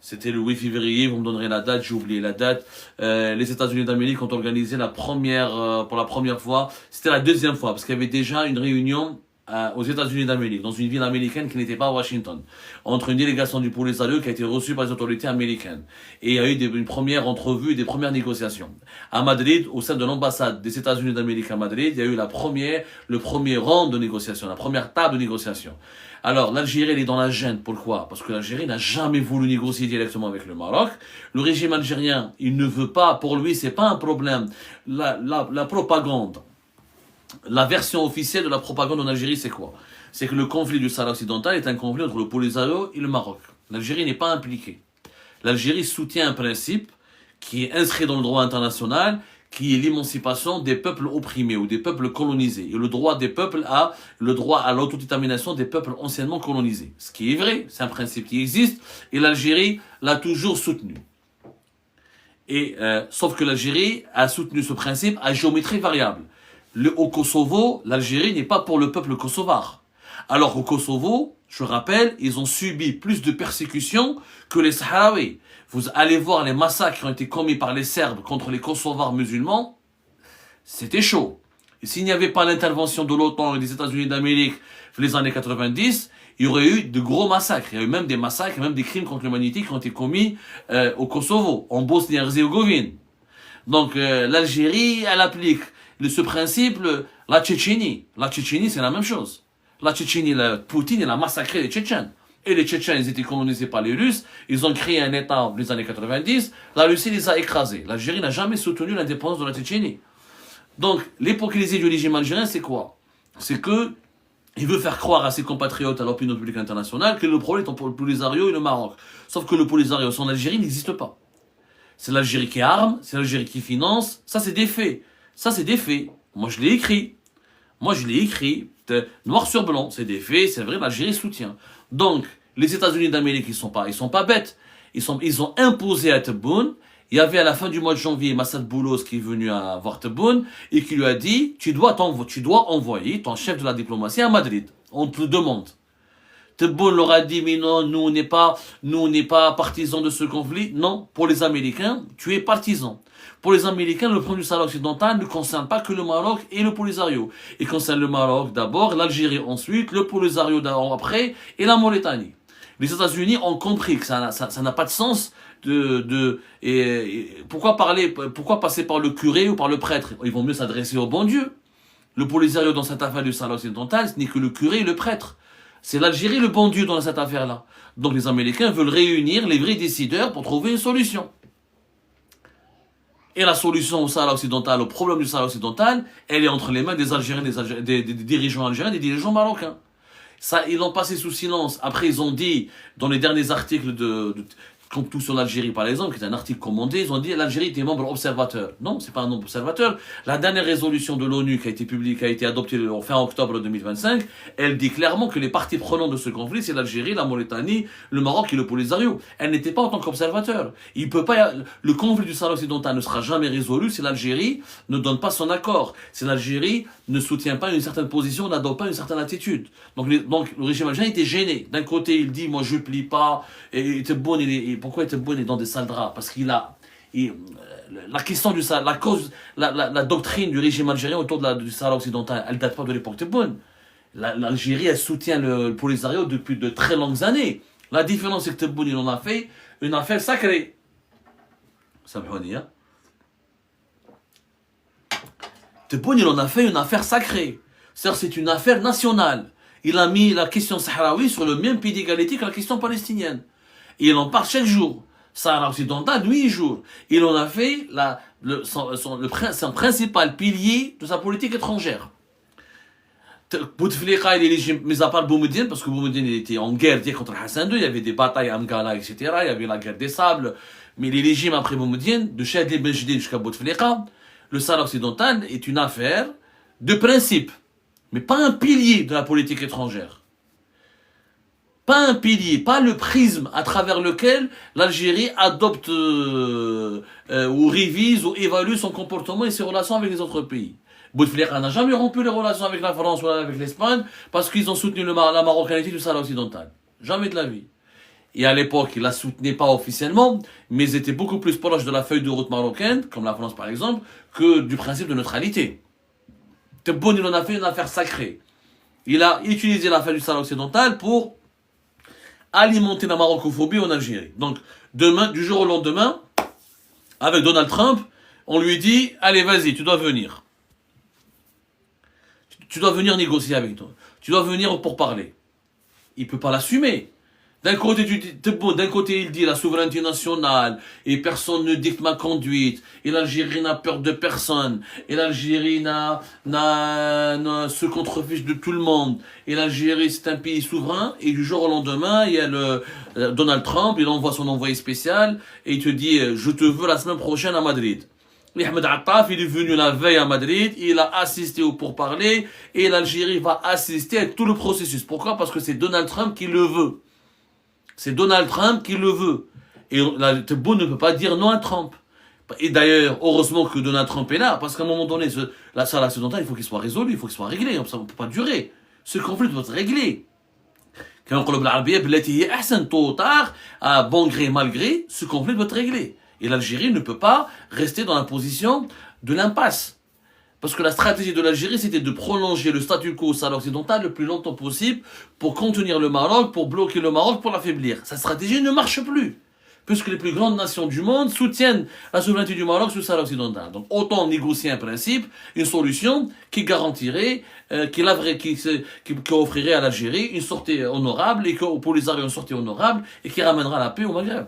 C'était le 8 février, vous me donnerez la date, j'ai oublié la date. Les États-Unis d'Amérique ont organisé pour la première fois, c'était la deuxième fois, parce qu'il y avait déjà une réunion aux États-Unis d'Amérique, dans une ville américaine qui n'était pas à Washington, entre une délégation du Polisario qui a été reçue par les autorités américaines. Et il y a eu une première entrevue, des premières négociations. À Madrid, au sein de l'ambassade des États-Unis d'Amérique à Madrid, il y a eu le premier rang de négociation, la première table de négociation. Alors, l'Algérie, elle est dans la gêne. Pourquoi? Parce que l'Algérie n'a jamais voulu négocier directement avec le Maroc. Le régime algérien, il ne veut pas, pour lui, c'est pas un problème. La propagande, la version officielle de la propagande en Algérie, c'est quoi? C'est que le conflit du Sahara occidental est un conflit entre le Polisario et le Maroc. L'Algérie n'est pas impliquée. L'Algérie soutient un principe qui est inscrit dans le droit international, qui est l'émancipation des peuples opprimés ou des peuples colonisés. Et le droit à l'autodétermination des peuples anciennement colonisés. Ce qui est vrai, c'est un principe qui existe, et l'Algérie l'a toujours soutenu. Sauf que l'Algérie a soutenu ce principe à géométrie variable. Au Kosovo, l'Algérie n'est pas pour le peuple kosovar. Alors au Kosovo, je rappelle, ils ont subi plus de persécutions que les Sahraouis. Vous allez voir les massacres qui ont été commis par les Serbes contre les Kosovars musulmans, c'était chaud. Et s'il n'y avait pas l'intervention de l'OTAN et des États-Unis d'Amérique dans les années 90, il y aurait eu de gros massacres. Il y a eu même des massacres, même des crimes contre l'humanité qui ont été commis au Kosovo, en Bosnie-Herzégovine. Donc l'Algérie, elle applique ce principe, la Tchétchénie. La Tchétchénie, c'est la même chose. La Tchétchénie, Poutine, il a massacré les Tchétchènes. Et les Tchétchènes, ils étaient colonisés par les Russes. Ils ont créé un État dans les années 90. La Russie les a écrasés. L'Algérie n'a jamais soutenu l'indépendance de la Tchétchénie. Donc, l'hypocrisie du régime algérien, c'est quoi? C'est que il veut faire croire à ses compatriotes, à l'opinion publique internationale, que le problème est entre le Polisario et le Maroc. Sauf que le Polisario sans l'Algérie n'existe pas. C'est l'Algérie qui arme, c'est l'Algérie qui finance. Ça, c'est des faits. Ça, c'est des faits. Moi, je l'ai écrit. Noir sur blanc, c'est des faits, c'est vrai, l'Algérie soutient. Donc, les États-Unis d'Amérique, ils sont pas bêtes. Ils ont imposé à Tebboune. Il y avait à la fin du mois de janvier Massad Boulos qui est venu à voir Tebboune et qui lui a dit, tu dois envoyer ton chef de la diplomatie à Madrid. On te le demande. Tebboune leur a dit, mais non, nous on n'est pas partisans de ce conflit. Non, pour les Américains, tu es partisan. Pour les Américains, le problème du Sahara occidental ne concerne pas que le Maroc et le Polisario. Il concerne le Maroc d'abord, l'Algérie ensuite, le Polisario après et la Mauritanie. Les États-Unis ont compris que ça n'a pas de sens pourquoi passer par le curé ou par le prêtre? Ils vont mieux s'adresser au bon Dieu. Le Polisario dans cette affaire du Sahara occidental, ce n'est que le curé et le prêtre. C'est l'Algérie le bon Dieu dans cette affaire-là. Donc les Américains veulent réunir les vrais décideurs pour trouver une solution. Et la solution au Sahara occidental, au problème du Sahara occidental, elle est entre les mains des Algériens, des dirigeants algériens, des dirigeants marocains. Ça, ils l'ont passé sous silence. Après, ils ont dit, dans les derniers articles comme tout sur l'Algérie par exemple, qui est un article commandé, ils ont dit l'Algérie était membre observateur. Non, c'est pas un membre observateur. La dernière résolution de l'ONU qui a été publiée, qui a été adoptée fin octobre 2025, elle dit clairement que les parties prenantes de ce conflit, c'est l'Algérie, la Mauritanie, le Maroc et le Polisario. Elle n'était pas en tant qu'observateur. Le conflit du Sahara occidental ne sera jamais résolu si l'Algérie ne donne pas son accord. Si l'Algérie ne soutient pas une certaine position, n'adopte pas une certaine attitude. Donc le régime algérien était gêné. D'un côté, il dit, moi je plie pas, et Tebboune, pourquoi Tebboune est dans des sales draps? Parce la question la doctrine du régime algérien autour du Sahara occidental, elle date pas de l'époque Tebboune. L'Algérie, elle soutient le Polisario depuis de très longues années. La différence, c'est que Tebboune, il en a fait une affaire sacrée. Ça me dit, hein? Tebboune, il en a fait une affaire sacrée. C'est-à-dire, c'est une affaire nationale. Il a mis la question sahraoui sur le même pied d'égalité que la question palestinienne. Et il en parle chaque jour. Sahara occidental, 8 jours. Il en a fait son principal pilier de sa politique étrangère. Bouteflika, il est légitime, mis à part Boumediene, parce que Boumediene était en guerre contre Hassan II, il y avait des batailles à Amgala, etc. Il y avait la guerre des sables. Mais les régimes après Boumediene, de Chadli Benjedid jusqu'à Bouteflika, le Sahara occidental est une affaire de principe, mais pas un pilier de la politique étrangère. Pas un pilier, pas le prisme à travers lequel l'Algérie adopte ou révise ou évalue son comportement et ses relations avec les autres pays. Bouteflika n'a jamais rompu les relations avec la France ou avec l'Espagne parce qu'ils ont soutenu la marocanité du Sahara occidental. Jamais de la vie. Et à l'époque, ils la soutenaient pas officiellement, mais ils étaient beaucoup plus proches de la feuille de route marocaine, comme la France par exemple, que du principe de neutralité. Tebboune, il en a fait une affaire sacrée. Il a utilisé l'affaire du Sahara occidental pour alimenter la marocophobie en Algérie. Donc, du jour au lendemain, avec Donald Trump, on lui dit, allez, vas-y, tu dois venir. Tu dois venir négocier avec toi. Tu dois venir pour parler. Il peut pas l'assumer. D'un côté, il dit la souveraineté nationale, et personne ne dicte ma conduite, et l'Algérie n'a peur de personne, et l'Algérie se contrefiche de tout le monde, et l'Algérie c'est un pays souverain, et du jour au lendemain, il y a Donald Trump, il envoie son envoyé spécial, et il te dit, je te veux la semaine prochaine à Madrid. Et Ahmed Attaf, il est venu la veille à Madrid, il a assisté au pourparlers, et l'Algérie va assister à tout le processus. Pourquoi? Parce que c'est Donald Trump qui le veut. C'est Donald Trump qui le veut. Et Tebboune ne peut pas dire non à Trump. Et d'ailleurs, heureusement que Donald Trump est là, parce qu'à un moment donné, la Sahara occidentale, il faut qu'il soit résolu, il faut qu'il soit réglé. Ça ne peut pas durer. Ce conflit doit être réglé. Quand on parle tôt ou tard, à bon gré, mal gré, ce conflit doit être réglé. Et l'Algérie ne peut pas rester dans la position de l'impasse. Parce que la stratégie de l'Algérie, c'était de prolonger le statu quo au Sahara occidental le plus longtemps possible pour contenir le Maroc, pour bloquer le Maroc, pour l'affaiblir. Cette stratégie ne marche plus, puisque les plus grandes nations du monde soutiennent la souveraineté du Maroc sur le Sahara occidental. Donc autant négocier un principe, une solution qui garantirait, qui offrirait à l'Algérie une sortie honorable, et au Polisario une sortie honorable, et qui ramènera la paix au Maghreb.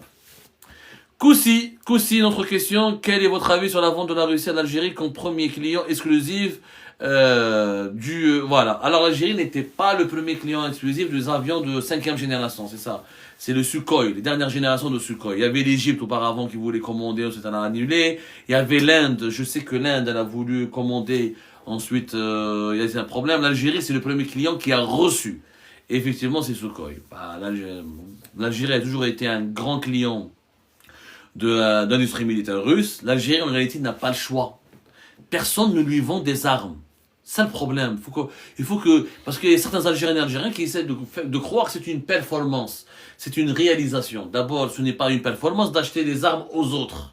Koussi, notre question, quel est votre avis sur la vente de la Russie à l'Algérie comme premier client exclusif voilà. Alors l'Algérie n'était pas le premier client exclusif des avions de 5e génération, c'est ça. C'est le Sukhoi, les dernières générations de Sukhoi. Il y avait l'Égypte auparavant qui voulait commander, ensuite elle a annulé. Il y avait l'Inde, je sais que l'Inde elle a voulu commander, ensuite il y a eu un problème. L'Algérie c'est le premier client qui a reçu. Et effectivement c'est Sukhoi. L'Algérie a toujours été un grand client d'industrie militaire russe. L'Algérie en réalité n'a pas le choix. Personne ne lui vend des armes. C'est ça le problème. Il faut que, parce qu'il y a certains Algériens et Algériens qui essaient de croire que c'est une performance, c'est une réalisation. D'abord, ce n'est pas une performance d'acheter des armes aux autres.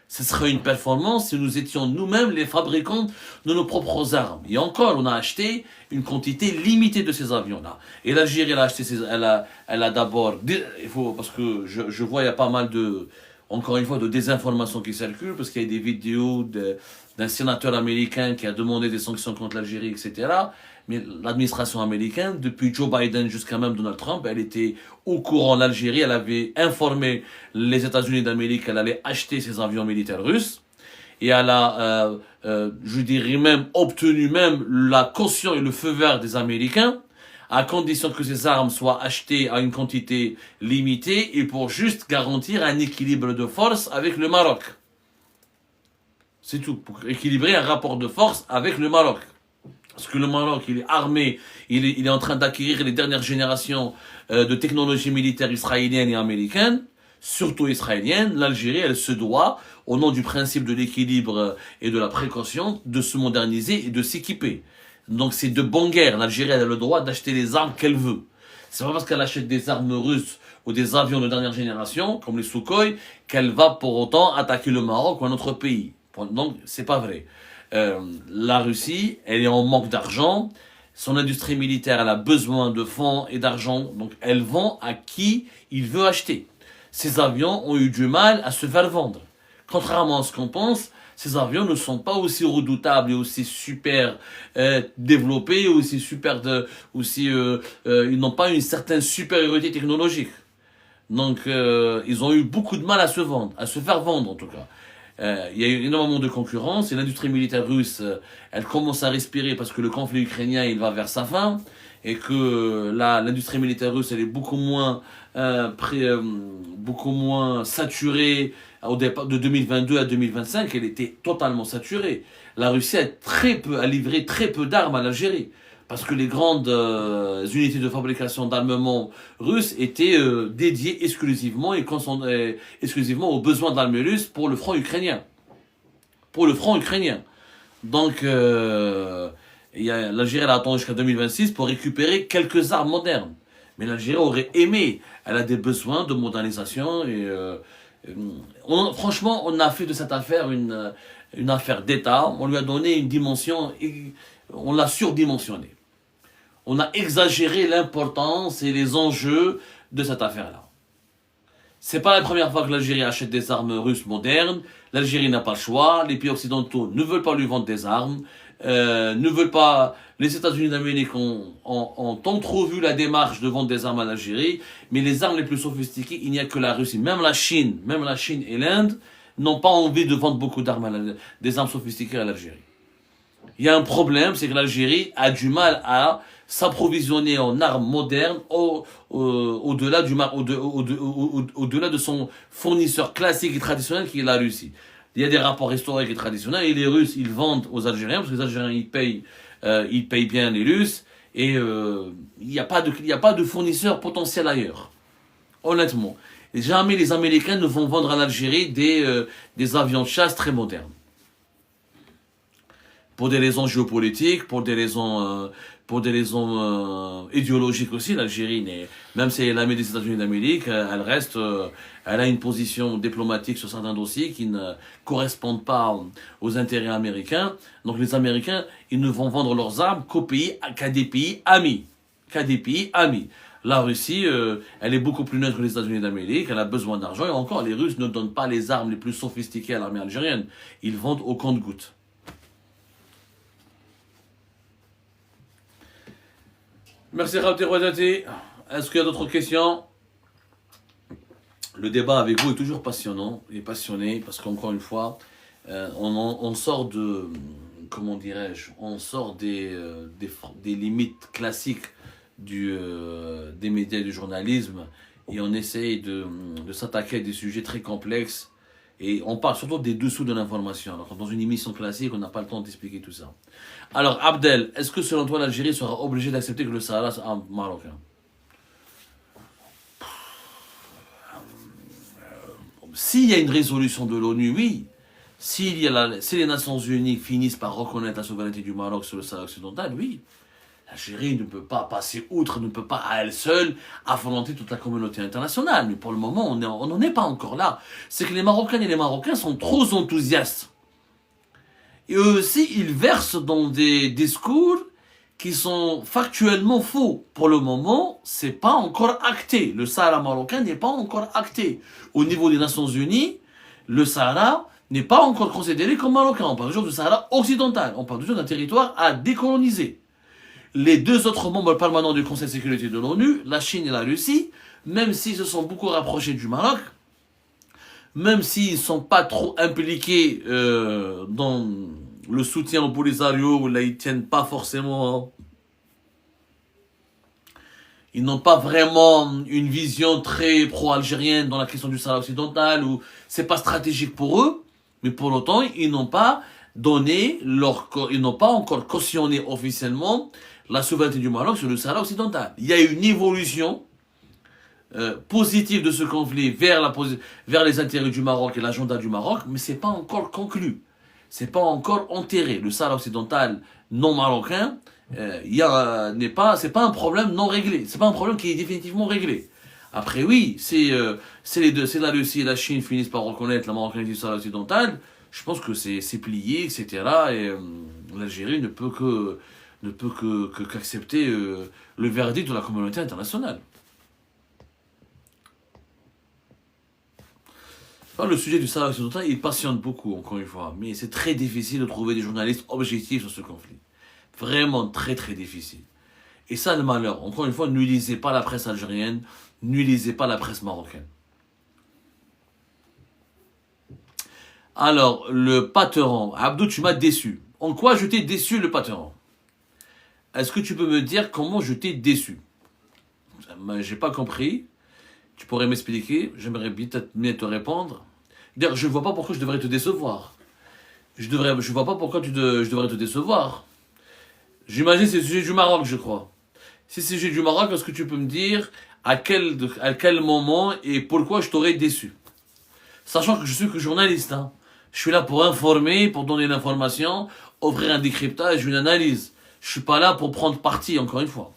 Ce serait une performance si nous étions nous-mêmes les fabricants de nos propres armes. Et encore, on a acheté une quantité limitée de ces avions-là. Et l'Algérie, elle a acheté elle a d'abord, parce que je vois, il y a pas mal encore une fois, de désinformation qui circulent, parce qu'il y a des vidéos d'un sénateur américain qui a demandé des sanctions contre l'Algérie, etc. Mais l'administration américaine, depuis Joe Biden jusqu'à même Donald Trump, elle était au courant. L'Algérie, elle avait informé les États-Unis d'Amérique qu'elle allait acheter ces avions militaires russes. Et elle a, je dirais même, obtenu même la caution et le feu vert des Américains, à condition que ces armes soient achetées à une quantité limitée et pour juste garantir un équilibre de force avec le Maroc. C'est tout, pour équilibrer un rapport de force avec le Maroc. Parce que le Maroc, il est armé, il est en train d'acquérir les dernières générations de technologies militaires israéliennes et américaines, surtout israéliennes. L'Algérie, elle se doit, au nom du principe de l'équilibre et de la précaution, de se moderniser et de s'équiper. Donc c'est de bonne guerre. L'Algérie a le droit d'acheter les armes qu'elle veut. C'est pas parce qu'elle achète des armes russes ou des avions de dernière génération, comme les Sukhoi, qu'elle va pour autant attaquer le Maroc ou un autre pays. Donc c'est pas vrai. La Russie, elle est en manque d'argent. Son industrie militaire, elle a besoin de fonds et d'argent. Donc elle vend à qui il veut acheter. Ces avions ont eu du mal à se faire vendre. Contrairement à ce qu'on pense, ces avions ne sont pas aussi redoutables et aussi super développés, ils n'ont pas une certaine supériorité technologique. Donc ils ont eu beaucoup de mal à se vendre, à se faire vendre en tout cas. Il y a eu énormément de concurrence et l'industrie militaire russe, elle commence à respirer parce que le conflit ukrainien, il va vers sa fin et que l'industrie militaire russe, elle est beaucoup moins saturée au départ de 2022 à 2025. Elle était totalement saturée. La Russie a livré très peu d'armes à l'Algérie parce que les grandes unités de fabrication d'armement russes étaient dédiées exclusivement exclusivement aux besoins d'armes russes pour le front ukrainien. Donc, l'Algérie a attendu jusqu'à 2026 pour récupérer quelques armes modernes. Mais l'Algérie aurait aimé. Elle a des besoins de modernisation. Franchement, on a fait de cette affaire une affaire d'État. On lui a donné une dimension, on l'a surdimensionnée. On a exagéré l'importance et les enjeux de cette affaire-là. C'est pas la première fois que l'Algérie achète des armes russes modernes. L'Algérie n'a pas le choix. Les pays occidentaux ne veulent pas lui vendre des armes. Ne veulent pas. Les États-Unis d'Amérique ont entrevu la démarche de vendre des armes à l'Algérie. Mais les armes les plus sophistiquées, il n'y a que la Russie. Même la Chine et l'Inde n'ont pas envie de vendre beaucoup d'armes, des armes sophistiquées à l'Algérie. Il y a un problème, c'est que l'Algérie a du mal à s'approvisionner en armes modernes au-delà de son fournisseur classique et traditionnel qui est la Russie. Il y a des rapports historiques et traditionnels et les Russes, ils vendent aux Algériens parce que les Algériens, ils payent bien les Russes et il n'y a pas de fournisseur potentiel ailleurs. Honnêtement. Et jamais les Américains ne vont vendre à l'Algérie des avions de chasse très modernes. Pour des raisons géopolitiques, pour des raisons idéologiques aussi, l'Algérie, même si elle est l'amie des États-Unis d'Amérique, elle a une position diplomatique sur certains dossiers qui ne correspondent pas aux intérêts américains. Donc les Américains, ils ne vont vendre leurs armes qu'à des pays amis. La Russie, elle est beaucoup plus neutre que les États-Unis d'Amérique, elle a besoin d'argent, et encore, les Russes ne donnent pas les armes les plus sophistiquées à l'armée algérienne. Ils vendent au compte-gouttes. Merci Rabti Rouadati. Est-ce qu'il y a d'autres questions? Le débat avec vous est toujours passionnant. Il est passionné parce qu'encore une fois, on sort de, comment dirais-je, on sort des limites classiques des médias et du journalisme et on essaye de s'attaquer à des sujets très complexes et on parle surtout des dessous de l'information. Alors dans une émission classique, on n'a pas le temps d'expliquer tout ça. Alors Abdel, est-ce que selon toi l'Algérie sera obligée d'accepter que le Sahara soit un marocain? S'il y a une résolution de l'ONU, oui. Si les Nations Unies finissent par reconnaître la souveraineté du Maroc sur le Sahara occidental, oui, l'Algérie ne peut pas passer outre, ne peut pas à elle seule affronter toute la communauté internationale. Mais pour le moment, on n'en est pas encore là. C'est que les Marocaines et les Marocains sont trop enthousiastes. Et eux aussi, ils versent dans des discours qui sont factuellement faux. Pour le moment, c'est pas encore acté. Le Sahara marocain n'est pas encore acté. Au niveau des Nations Unies, le Sahara n'est pas encore considéré comme marocain. On parle toujours du Sahara occidental. On parle toujours d'un territoire à décoloniser. Les deux autres membres permanents du Conseil de sécurité de l'ONU, la Chine et la Russie, même s'ils se sont beaucoup rapprochés du Maroc, même s'ils ne sont pas trop impliqués dans le soutien au Polisario, là ils tiennent pas forcément, ils n'ont pas vraiment une vision très pro-algérienne dans la question du Sahara occidental, ou c'est pas stratégique pour eux, mais pour autant ils n'ont pas ils n'ont pas encore cautionné officiellement la souveraineté du Maroc sur le Sahara occidental. Il y a une évolution positive de ce conflit vers les intérêts du Maroc et l'agenda du Maroc, mais c'est pas encore conclu. C'est pas encore enterré. Le Sahara occidental non marocain, c'est pas un problème non réglé. C'est pas un problème qui est définitivement réglé. Après oui, c'est la Russie et la Chine finissent par reconnaître la marocanité du Sahara occidental. Je pense que c'est plié, etc. Et l'Algérie ne peut qu'accepter le verdict de la communauté internationale. Le sujet du Sahara occidental, il passionne beaucoup, encore une fois, mais c'est très difficile de trouver des journalistes objectifs sur ce conflit. Vraiment très très difficile. Et ça, le malheur, encore une fois, ne lisez pas la presse algérienne, ne lisez pas la presse marocaine. Alors, le Pateran, Abdou, tu m'as déçu. En quoi je t'ai déçu, le Pateran? Est-ce que tu peux me dire comment je t'ai déçu? J'ai pas compris. Tu pourrais m'expliquer? J'aimerais bien te répondre. D'ailleurs, je ne vois pas pourquoi je devrais te décevoir. Je vois pas pourquoi je devrais te décevoir. J'imagine que c'est le sujet du Maroc, je crois. Si c'est le sujet du Maroc, est-ce que tu peux me dire à quel moment et pourquoi je t'aurais déçu? Sachant que je suis que journaliste. Hein. Je suis là pour informer, pour donner l'information, offrir un décryptage, une analyse. Je suis pas là pour prendre parti, encore une fois.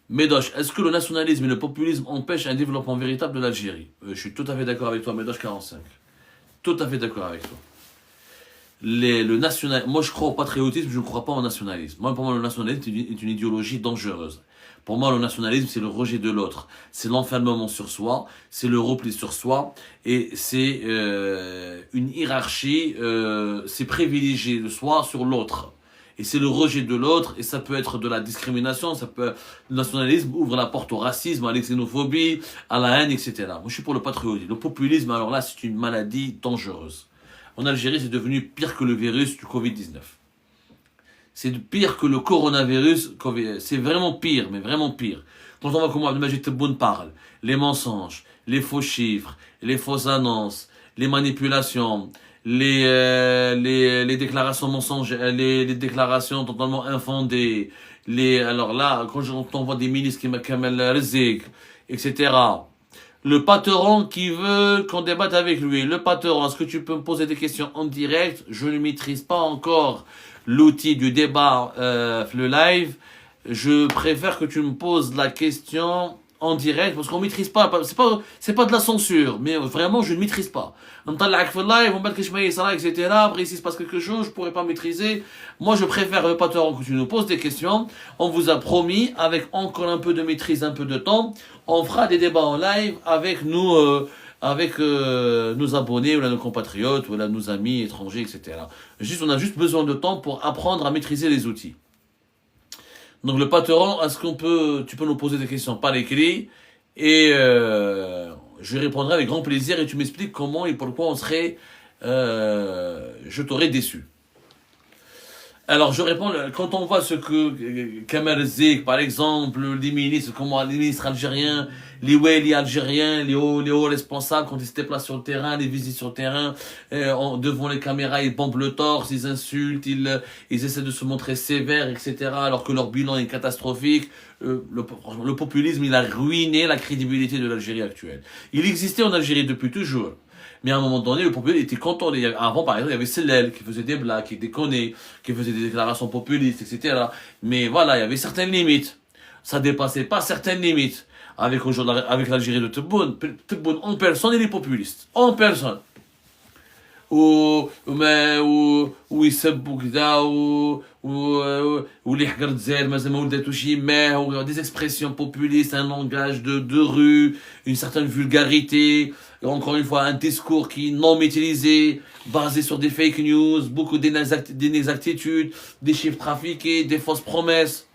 Médoche, est-ce que le nationalisme et le populisme empêchent un développement véritable de l'Algérie? Je suis tout à fait d'accord avec toi, Médoche 45. Tout à fait d'accord avec toi. Moi, je crois au patriotisme, je ne crois pas au nationalisme. Pour moi, le nationalisme est une idéologie dangereuse. Pour moi, le nationalisme, c'est le rejet de l'autre. C'est l'enfermement sur soi, c'est le repli sur soi, et c'est une hiérarchie, c'est privilégier le soi sur l'autre. Et c'est le rejet de l'autre, et ça peut être de la discrimination, le nationalisme ouvre la porte au racisme, à la xénophobie, à la haine, etc. Moi, je suis pour le patriotisme. Le populisme, alors là, c'est une maladie dangereuse. En Algérie, c'est devenu pire que le virus du Covid-19. C'est pire que le coronavirus, c'est vraiment pire, mais vraiment pire. Quand on voit comment Abdelmajid Tebboune parle, les mensonges, les faux chiffres, les fausses annonces, les manipulations, les déclarations mensongères, les déclarations totalement infondées, alors là, quand on voit des ministres qui Kamel Rizek, etc. Le patron qui veut qu'on débatte avec lui. Le patron, est-ce que tu peux me poser des questions en direct? Je ne maîtrise pas encore l'outil du débat, le live. Je préfère que tu me poses la question en direct parce qu'on maîtrise pas. C'est pas de la censure, mais vraiment je ne maîtrise pas. On t'en live, on bat etc. Après s'il se passe quelque chose, je pourrais pas maîtriser. Moi je préfère le patron que tu nous poses des questions. On vous a promis avec encore un peu de maîtrise, un peu de temps, on fera des débats en live avec nous. Avec nos abonnés, ou là, nos compatriotes, ou là, nos amis étrangers, etc. On a juste besoin de temps pour apprendre à maîtriser les outils. Donc le patron, tu peux nous poser des questions par écrit, et je répondrai avec grand plaisir, et tu m'expliques comment et pourquoi je t'aurais déçu. Alors je réponds, quand on voit ce que Kamel Zik, par exemple, les ministres algériens, les wali algériens, les hauts responsables, quand ils se déplacent sur le terrain, les visites sur le terrain, devant les caméras, ils bombent le torse, ils insultent, ils essaient de se montrer sévères, etc., alors que leur bilan est catastrophique. Le populisme, il a ruiné la crédibilité de l'Algérie actuelle. Il existait en Algérie depuis toujours. Mais à un moment donné, le populiste était content. Avant, par exemple, il y avait Sellel qui faisait des blagues, qui déconnait, qui faisait des déclarations populistes, etc. Mais voilà, il y avait certaines limites. Ça dépassait pas certaines limites. Avec l'Algérie de Tebboune, Tebboune en personne, il est populiste. En personne. ويسبوا كذا واللي يحقر الجزائر مازال ما ولداتوش يماه des expressions populistes, un langage de rue, une certaine vulgarité, encore une fois un discours qui non maîtrisé, basé sur des fake news, beaucoup d'inexactitudes, des chiffres trafiqués, des fausses promesses.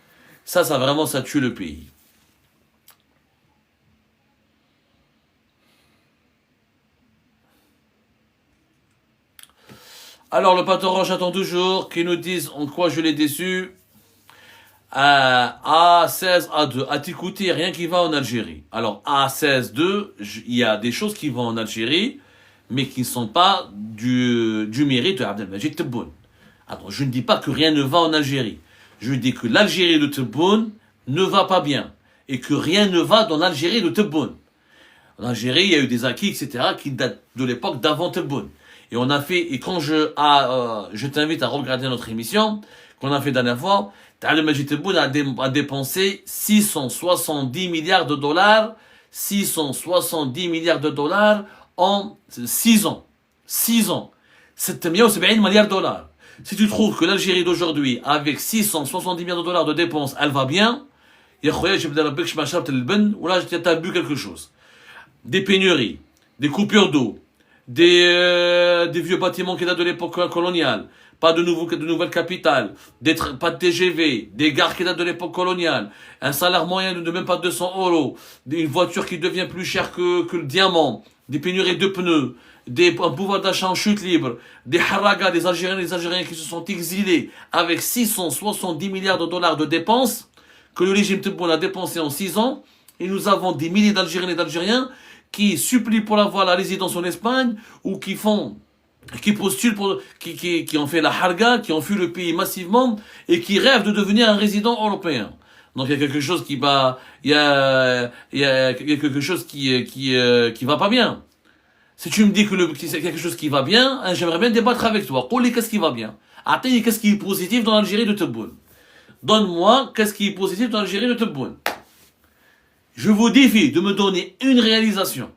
Ça vraiment, ça tue le pays. Alors, le patron, j'attends toujours qu'ils nous disent en quoi je l'ai déçu. A16, A2. Atikoudi, rien qui va en Algérie. Alors, A16, 2, il y a des choses qui vont en Algérie, mais qui ne sont pas du mérite de Abdelmajid Tebboune. Alors, je ne dis pas que rien ne va en Algérie. Je dis que l'Algérie de Tebboune ne va pas bien. Et que rien ne va dans l'Algérie de Tebboune. En Algérie, il y a eu des acquis, etc., qui datent de l'époque d'avant Tebboune. Et on a fait, et quand je t'invite à regarder notre émission, qu'on a fait dernière fois, Abdelmajid Tebboune a dépensé 670 milliards de dollars, 670 milliards de dollars en 6 ans. 6 ans. 770 milliards de dollars. Si tu trouves que l'Algérie d'aujourd'hui, avec 670 milliards de dollars de dépenses, elle va bien, ya khoya, je vais te dire, ou là, t'as bu quelque chose. Des pénuries, des coupures d'eau, des vieux bâtiments qui datent de l'époque coloniale, pas de nouvelles capitales, pas de TGV, des gares qui datent de l'époque coloniale, un salaire moyen de même pas 200 €, une voiture qui devient plus chère que le diamant, des pénuries de pneus, un pouvoir d'achat en chute libre, des haragas, des Algériens qui se sont exilés avec 670 milliards de dollars de dépenses que le régime Tebboune a dépensé en 6 ans, et nous avons des milliers d'Algériens et d'Algériens qui supplient pour avoir la résidence en Espagne ou qui postulent qui ont fait la harga, qui ont fui le pays massivement et qui rêvent de devenir un résident européen. Donc il y a quelque chose qui va, il y a quelque chose qui va pas bien. Si tu me dis que c'est quelque chose qui va bien, hein, j'aimerais bien débattre avec toi. Qu'est-ce qui va bien? Attends, qu'est-ce qui est positif dans l'Algérie de Tebboune? Donne-moi qu'est-ce qui est positif dans l'Algérie de Tebboune. Je vous défie de me donner une réalisation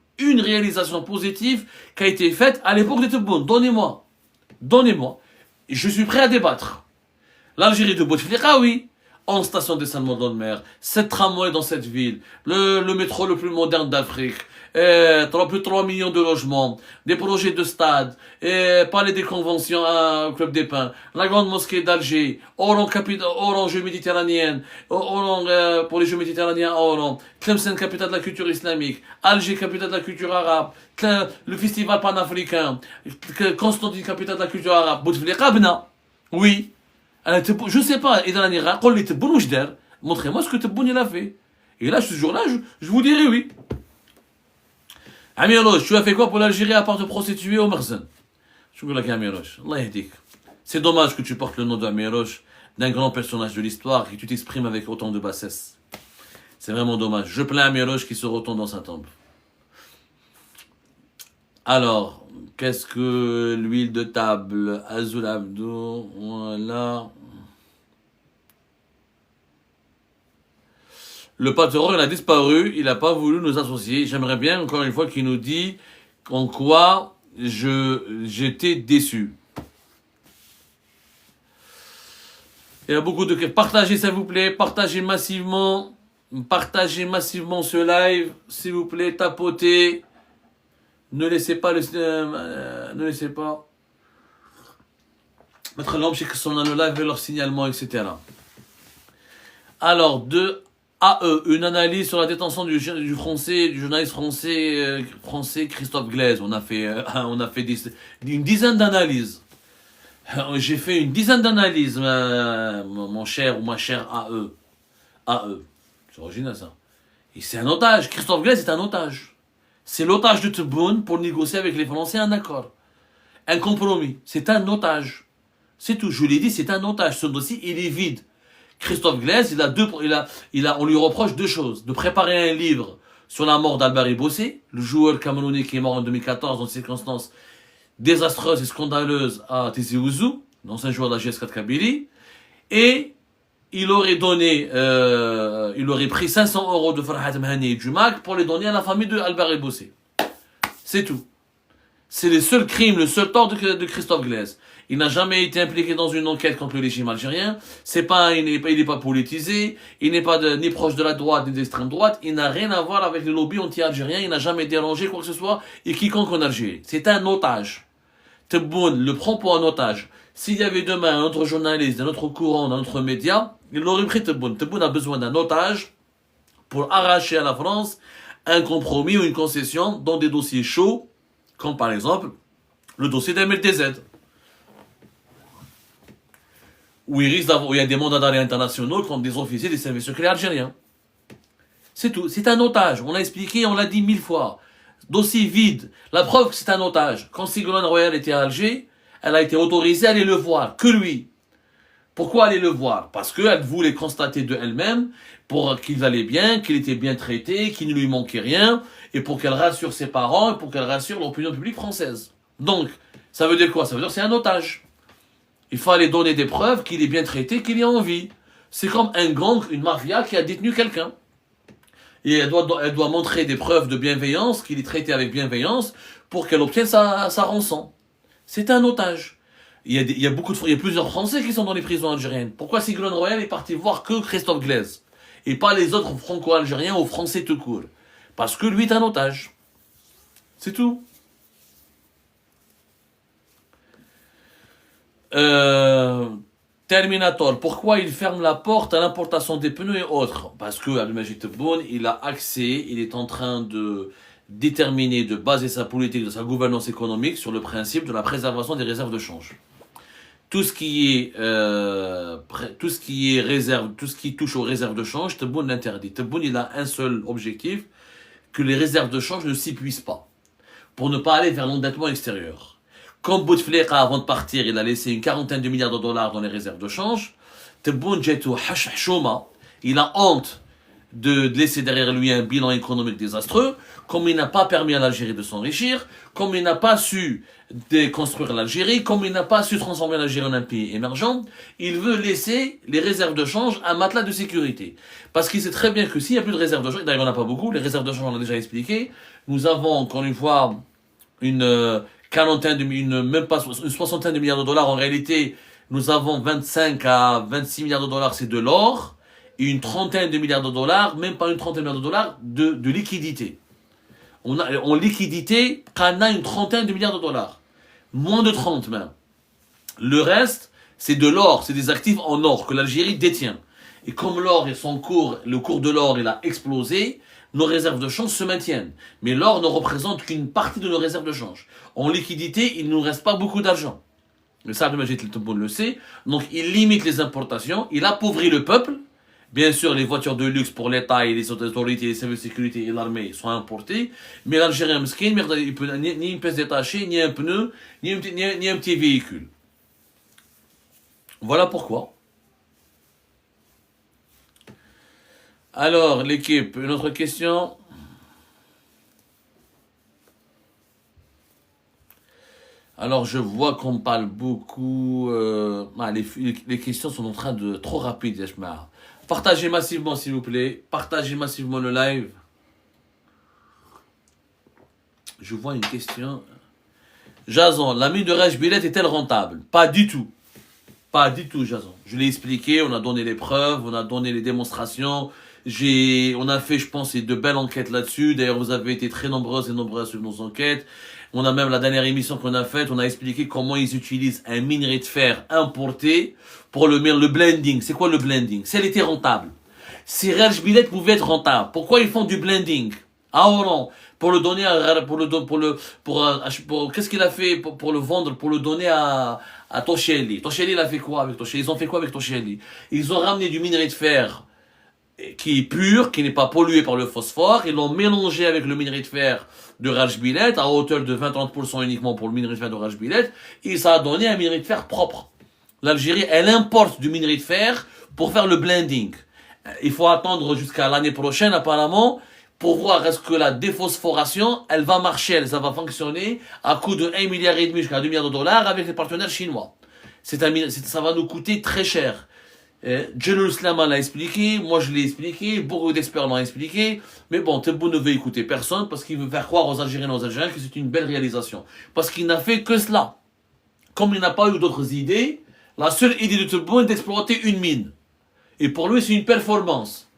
positive qui a été faite à l'époque de Tebboune. Donnez-moi. Je suis prêt à débattre. L'Algérie de Bouteflika, oui. En station de dessalement de mer, 7 tramways dans cette ville, le métro le plus moderne d'Afrique, plus de 3 millions de logements, des projets de stade, palais des conventions au Club des Pins, la grande mosquée d'Alger, Oran Jeux méditerranéennes, Oran pour les Jeux méditerranéens à Oran, Tlemcen, capitale de la culture islamique, Alger, capitale de la culture arabe, le festival panafricain, Constantine, capitale de la culture arabe, Bouteflika, Bna, oui. Je sais pas, montrez-moi ce que Tebboune il a fait. Et là, ce jour-là, je vous dirai oui. Amiroche, tu as fait quoi pour l'Algérie à part te prostituer au Merzen? Amiroche, Allah yahdik. C'est dommage que tu portes le nom d'Amiroche, d'un grand personnage de l'histoire, et que tu t'exprimes avec autant de bassesse. C'est vraiment dommage. Je plains Amiroche qui se retourne dans sa tombe. Alors, qu'est-ce que l'huile de table? Azul Abdou, voilà. Le patron, il a disparu, il n'a pas voulu nous associer. J'aimerais bien, encore une fois, qu'il nous dise en quoi j'étais déçu. Il y a beaucoup de... Partagez, s'il vous plaît, partagez massivement ce live, s'il vous plaît, tapotez. Ne laissez pas mettre l'homme chez son le live et leur signalement, etc. Alors, de AE, une analyse sur la détention du journaliste français Christophe Glaise. On a fait une dizaine d'analyses. J'ai fait une dizaine d'analyses, mon cher ou ma chère AE. C'est original ça. Et c'est un otage. Christophe Glaise est un otage. C'est l'otage de Tebboune pour négocier avec les Français un accord. Un compromis. C'est un otage. C'est tout. Je l'ai dit, c'est un otage. Ce dossier, il est vide. Christophe Glaise, on lui reproche 2 choses. De préparer un livre sur la mort d'Albari Bossé, le joueur camerounais qui est mort en 2014 dans des circonstances désastreuses et scandaleuses à Tizi Ouzou, l'ancien joueur de la GS4 Kabylie, et il aurait pris 500 euros de Farhat Mhani et du MAC pour les donner à la famille de Albari Bossé. C'est tout. C'est le seul crime, le seul tort de Christophe Glaise. Il n'a jamais été impliqué dans une enquête contre le régime algérien. Il n'est pas politisé. Il n'est pas ni proche de la droite ni de l'extrême droite. Il n'a rien à voir avec les lobbies anti-algériens. Il n'a jamais dérangé quoi que ce soit et quiconque en Algérie. C'est un otage. Tebboune le prend pour un otage. S'il y avait demain un autre journaliste, d'un autre courant, d'un autre média, il l'aurait pris Tebboune. Tebboune a besoin d'un otage pour arracher à la France un compromis ou une concession dans des dossiers chauds, comme par exemple le dossier d'MLTZ, où il y a des mandats d'arrêt internationaux contre des officiers des services secrets algériens. C'est tout. C'est un otage. On l'a expliqué, on l'a dit 1000 fois. Dossier vide. La preuve que c'est un otage. Quand Ségolène Royal était à Alger, elle a été autorisée à aller le voir. Que lui. Pourquoi aller le voir? Parce qu'elle voulait constater de elle-même pour qu'il allait bien, qu'il était bien traité, qu'il ne lui manquait rien, et pour qu'elle rassure ses parents, et pour qu'elle rassure l'opinion publique française. Donc, ça veut dire quoi? Ça veut dire que c'est un otage. Il fallait donner des preuves qu'il est bien traité, qu'il est en vie. C'est comme un gang, une mafia qui a détenu quelqu'un. Et elle doit montrer des preuves de bienveillance, qu'il est traité avec bienveillance, pour qu'elle obtienne sa rançon. C'est un otage. Il y a plusieurs Français qui sont dans les prisons algériennes. Pourquoi Ségolène Royal est parti voir que Christophe Glaise et pas les autres franco-algériens ou français tout court? Parce que lui est un otage. C'est tout. Terminator, pourquoi il ferme la porte à l'importation des pneus et autres? Parce que Abdelmajid Tebboune, il a accès, il est en train de déterminer, de baser sa politique, de sa gouvernance économique sur le principe de la préservation des réserves de change. Tout ce qui touche aux réserves de change, Tebboune l'interdit. Tebboune, il a un seul objectif, que les réserves de change ne s'épuisent pas, pour ne pas aller vers l'endettement extérieur. Comme Bouteflika, avant de partir, il a laissé une quarantaine de milliards de dollars dans les réserves de change. Tebboune Jetou Hashshoma, il a honte de laisser derrière lui un bilan économique désastreux, comme il n'a pas permis à l'Algérie de s'enrichir, comme il n'a pas su déconstruire l'Algérie, comme il n'a pas su transformer l'Algérie en un pays émergent, il veut laisser les réserves de change un matelas de sécurité. Parce qu'il sait très bien que s'il n'y a plus de réserves de change, d'ailleurs il n'y en a pas beaucoup, les réserves de change on l'a déjà expliqué, nous avons encore une fois une soixantaine de milliards de dollars. En réalité, nous avons 25 à 26 milliards de dollars, c'est de l'or, et une trentaine de milliards de dollars, même pas une trentaine de milliards de dollars, de liquidité. En liquidité, on a une trentaine de milliards de dollars. Moins de 30 même. Le reste, c'est de l'or, c'est des actifs en or que l'Algérie détient. Et comme l'or et le cours de l'or, il a explosé, nos réserves de change se maintiennent. Mais l'or ne représente qu'une partie de nos réserves de change. En liquidité, il ne nous reste pas beaucoup d'argent. Mais ça, Abdelmajid Tebboune le sait. Donc, il limite les importations, il appauvrit le peuple. Bien sûr, les voitures de luxe pour l'État et les autorités, les services de sécurité et l'armée sont importées. Mais l'Algérien mesquin, il peut ni une pièce détachée, ni un pneu, ni un petit véhicule. Voilà pourquoi. Alors, l'équipe, une autre question? Alors, je vois qu'on parle beaucoup. Les questions sont en train de trop rapides, Yashma. Partagez massivement, s'il vous plaît. Partagez massivement le live. Je vois une question. Jason, la mine de Rajbilet est-elle rentable? Pas du tout. Pas du tout, Jason. Je l'ai expliqué, on a donné les preuves, on a donné les démonstrations. On a fait, je pense, de belles enquêtes là-dessus. D'ailleurs, vous avez été très nombreuses et nombreuses sur nos enquêtes. On a même la dernière émission qu'on a faite, on a expliqué comment ils utilisent un minerai de fer importé pour le blending. C'est quoi le blending? Si elle était rentable. Si Rajbilet pouvait être rentable, pourquoi ils font du blending? À Oran, pour le donner qu'est-ce qu'il a fait pour le vendre, pour le donner à Tosheli. Tosheli, il a fait quoi avec Tosheli? Ils ont fait quoi avec Tosheli? Ils ont ramené du minerai de fer qui est pur, qui n'est pas pollué par le phosphore, ils l'ont mélangé avec le minerai de fer de Rajbilet à hauteur de 20-30% uniquement pour le minerai de fer de Rajbilet, et ça a donné un minerai de fer propre. L'Algérie, elle importe du minerai de fer pour faire le blending. Il faut attendre jusqu'à l'année prochaine apparemment pour voir est-ce que la déphosphoration, elle va marcher, ça va fonctionner à coût de 1,5 milliard jusqu'à 2 milliards de dollars avec les partenaires chinois. Ça va nous coûter très cher. Jalil Islam l'a expliqué, moi je l'ai expliqué, beaucoup d'experts l'ont expliqué, mais bon, Tebboune ne veut écouter personne parce qu'il veut faire croire aux Algériens et aux Algériens que c'est une belle réalisation. Parce qu'il n'a fait que cela. Comme il n'a pas eu d'autres idées, la seule idée de Tebboune est d'exploiter une mine. Et pour lui, c'est une performance.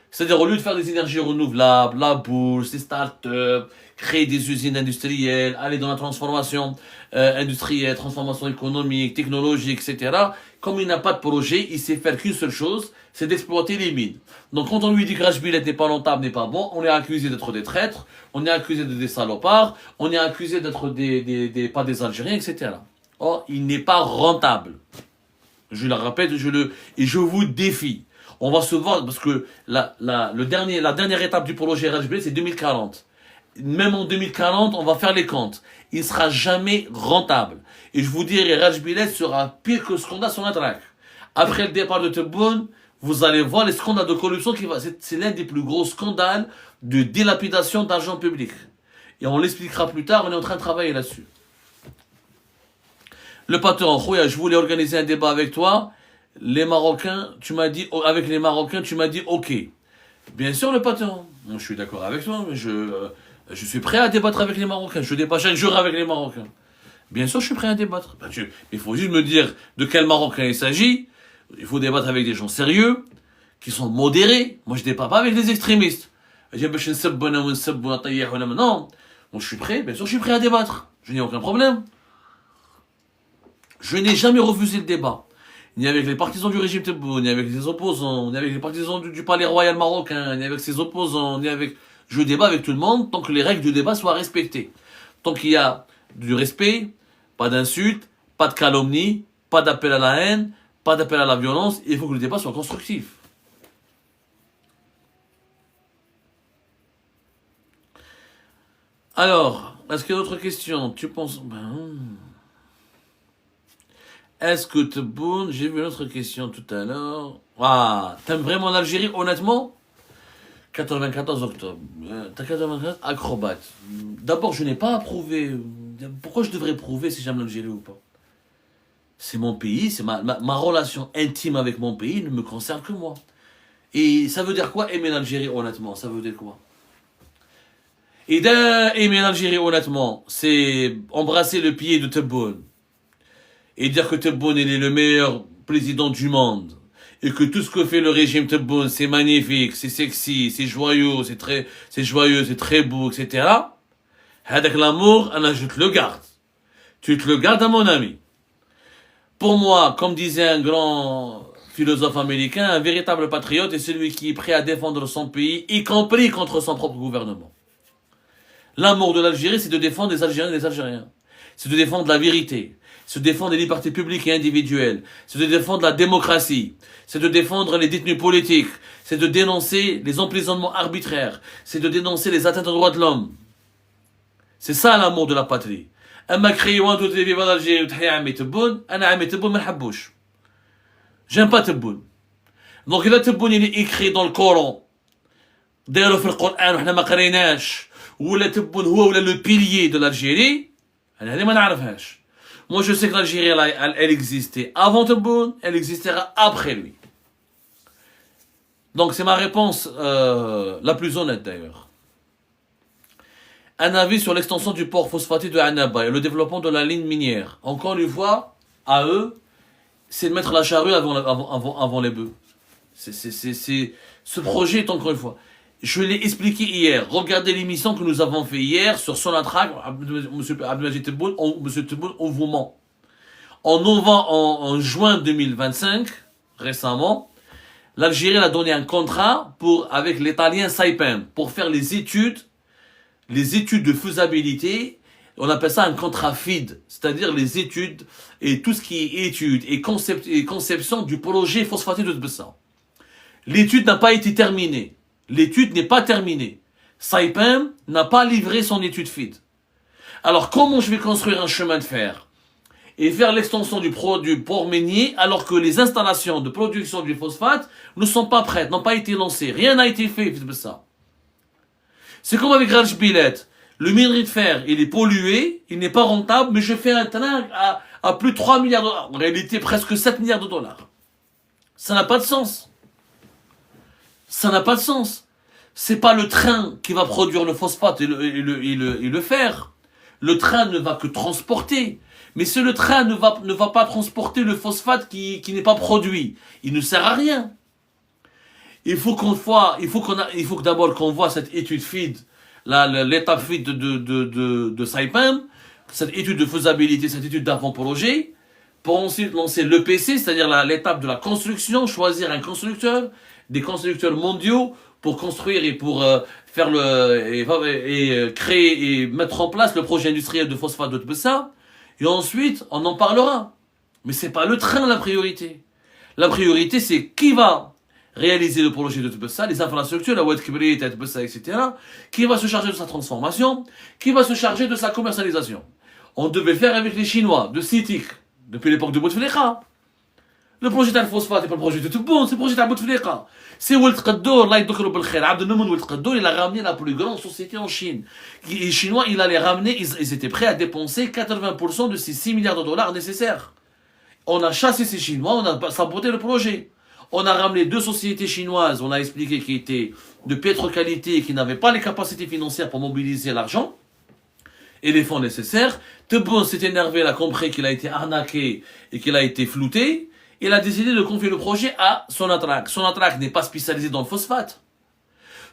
C'est-à-dire, au lieu de faire des énergies renouvelables, la bourse, les start-up, créer des usines industrielles, aller dans la transformation industrielle, transformation économique, technologique, etc. Comme il n'a pas de projet, il sait faire qu'une seule chose, c'est d'exploiter les mines. Donc quand on lui dit que Rajbilet n'est pas rentable, n'est pas bon, on est accusé d'être des traîtres, on est accusé d'être des salopards, on est accusé d'être pas des Algériens, etc. Or, il n'est pas rentable. Je le répète, et je vous défie. On va se voir, parce que la dernière étape du projet Rajbilet, c'est 2040. Même en 2040, on va faire les comptes. Il ne sera jamais rentable. Et je vous dirai, Rajbilet sera pire que ce qu'on a sur la traque. Après le départ de Tebboune, vous allez voir les scandales de corruption c'est l'un des plus gros scandales de dilapidation d'argent public. Et on l'expliquera plus tard, on est en train de travailler là-dessus. Le patron, Khouya, je voulais organiser un débat avec toi. Les Marocains, avec les Marocains, tu m'as dit OK. Bien sûr, le patron. Je suis d'accord avec toi, mais je suis prêt à débattre avec les Marocains. Je débat chaque jour avec les Marocains. Bien sûr, je suis prêt à débattre. Il faut juste me dire de quel Marocain il s'agit. Il faut débattre avec des gens sérieux, qui sont modérés. Moi, je ne débat pas avec des extrémistes. Non. Donc, je suis prêt, bien sûr, je suis prêt à débattre. Je n'ai aucun problème. Je n'ai jamais refusé le débat. Ni avec les partisans du régime Tebboune, ni avec les opposants, ni avec les partisans du palais royal marocain, ni avec ses opposants, ni avec... Je débat avec tout le monde tant que les règles du débat soient respectées. Tant qu'il y a du respect, pas d'insultes, pas de calomnie, pas d'appel à la haine, pas d'appel à la violence, il faut que le débat soit constructif. Alors, est-ce qu'il y a d'autres questions? Tu penses... Est-ce que Tebboune... J'ai vu une autre question tout à l'heure. Ah, t'aimes vraiment l'Algérie, honnêtement? 94 octobre. T'as 94 acrobate. D'abord, je n'ai pas à prouver. Pourquoi je devrais prouver si j'aime l'Algérie ou pas? C'est mon pays, c'est ma relation intime avec mon pays ne me concerne que moi. Et ça veut dire quoi aimer l'Algérie honnêtement? Ça veut dire quoi? Et aimer l'Algérie honnêtement, c'est embrasser le pied de Tebboune. Et dire que Tebboune est le meilleur président du monde. Et que tout ce que fait le régime Tebboune, c'est magnifique, c'est sexy, c'est joyeux, c'est très beau, etc. Avec l'amour, je te le garde. Tu te le gardes à mon ami. Pour moi, comme disait un grand philosophe américain, un véritable patriote est celui qui est prêt à défendre son pays, y compris contre son propre gouvernement. L'amour de l'Algérie, c'est de défendre les Algériens et les Algériens. C'est de défendre la vérité. C'est de défendre les libertés publiques et individuelles. C'est de défendre la démocratie. C'est de défendre les détenus politiques. C'est de dénoncer les emprisonnements arbitraires. C'est de dénoncer les atteintes aux droits de l'homme. C'est ça l'amour de la patrie. أما créer وان تو تري فيفا l'Algérie وتحيا عمي تبون أنا عمي تبون ما نحبوش. J'aime pas Tebboune. Donc إذا Tebboune il est écrit dans le Coran دايروا في القرآن وحنا ما قريناش ولا Tebboune هو ولا le pilier de l'Algérie أنا هذه ما نعرفهاش. Moi je sais que l'Algérie elle existait avant Tebboune, elle existera après lui. Donc c'est ma réponse la plus honnête d'ailleurs. Un avis sur l'extension du port phosphaté de Annaba et le développement de la ligne minière. Encore une fois, à eux, c'est de mettre la charrue avant les bœufs. Ce projet est encore une fois. Je l'ai expliqué hier. Regardez l'émission que nous avons fait hier sur Sonatrach. M. Abdelmajid Tebboune, M. Tebboune, on vous ment. En juin 2025, récemment, l'Algérie a donné un contrat avec l'Italien Saipem pour faire les études de faisabilité. On appelle ça un contrat FID, c'est-à-dire les études et tout ce qui est études et conception du projet phosphaté de Tbessa. L'étude n'a pas été terminée. L'étude n'est pas terminée. Saipem n'a pas livré son étude FID. Alors comment je vais construire un chemin de fer et faire l'extension du port minier alors que les installations de production du phosphate ne sont pas prêtes, n'ont pas été lancées. Rien n'a été fait, Tbessa. C'est comme avec Raj Bilet. Le minerai de fer, il est pollué, il n'est pas rentable, mais je fais un train à plus de 3 milliards de dollars. En réalité, presque 7 milliards de dollars. Ça n'a pas de sens. Ça n'a pas de sens. C'est pas le train qui va produire le phosphate et le fer. Le train ne va que transporter. Mais si le train ne va pas transporter le phosphate qui n'est pas produit, il ne sert à rien. Il faut que d'abord qu'on voit cette étude FEED, l'étape FEED de Saipem, cette étude de faisabilité, cette étude d'avant-projet, pour ensuite lancer l'EPC, c'est-à-dire l'étape de la construction, choisir un constructeur, des constructeurs mondiaux pour construire et pour créer et mettre en place le projet industriel de phosphate de Tbessa. Et ensuite, on en parlera. Mais c'est pas le train la priorité. La priorité, c'est qui va réaliser le projet de Tbessa, les infrastructures, la Oued Kibrit, Tbessa, etc. Qui va se charger de sa transformation, qui va se charger de sa commercialisation. On devait le faire avec les Chinois, de CITIC, depuis l'époque de Bouteflika. Le projet de phosphate n'est pas le projet de Tebboune, c'est le projet de Bouteflika. C'est Oued Qaddour, là, Abdelnomoun Oued Qaddour, il a ramené la plus grande société en Chine. Les Chinois, il allait ramener, ils étaient prêts à dépenser 80% de ces 6 milliards de dollars nécessaires. On a chassé ces Chinois, on a saboté le projet. On a ramené 2 sociétés chinoises, on a expliqué qui étaient de piètre qualité et qui n'avaient pas les capacités financières pour mobiliser l'argent et les fonds nécessaires. Tebboune s'est énervé, il a compris qu'il a été arnaqué et qu'il a été flouté. Il a décidé de confier le projet à Sonatrach. Sonatrach n'est pas spécialisé dans le phosphate.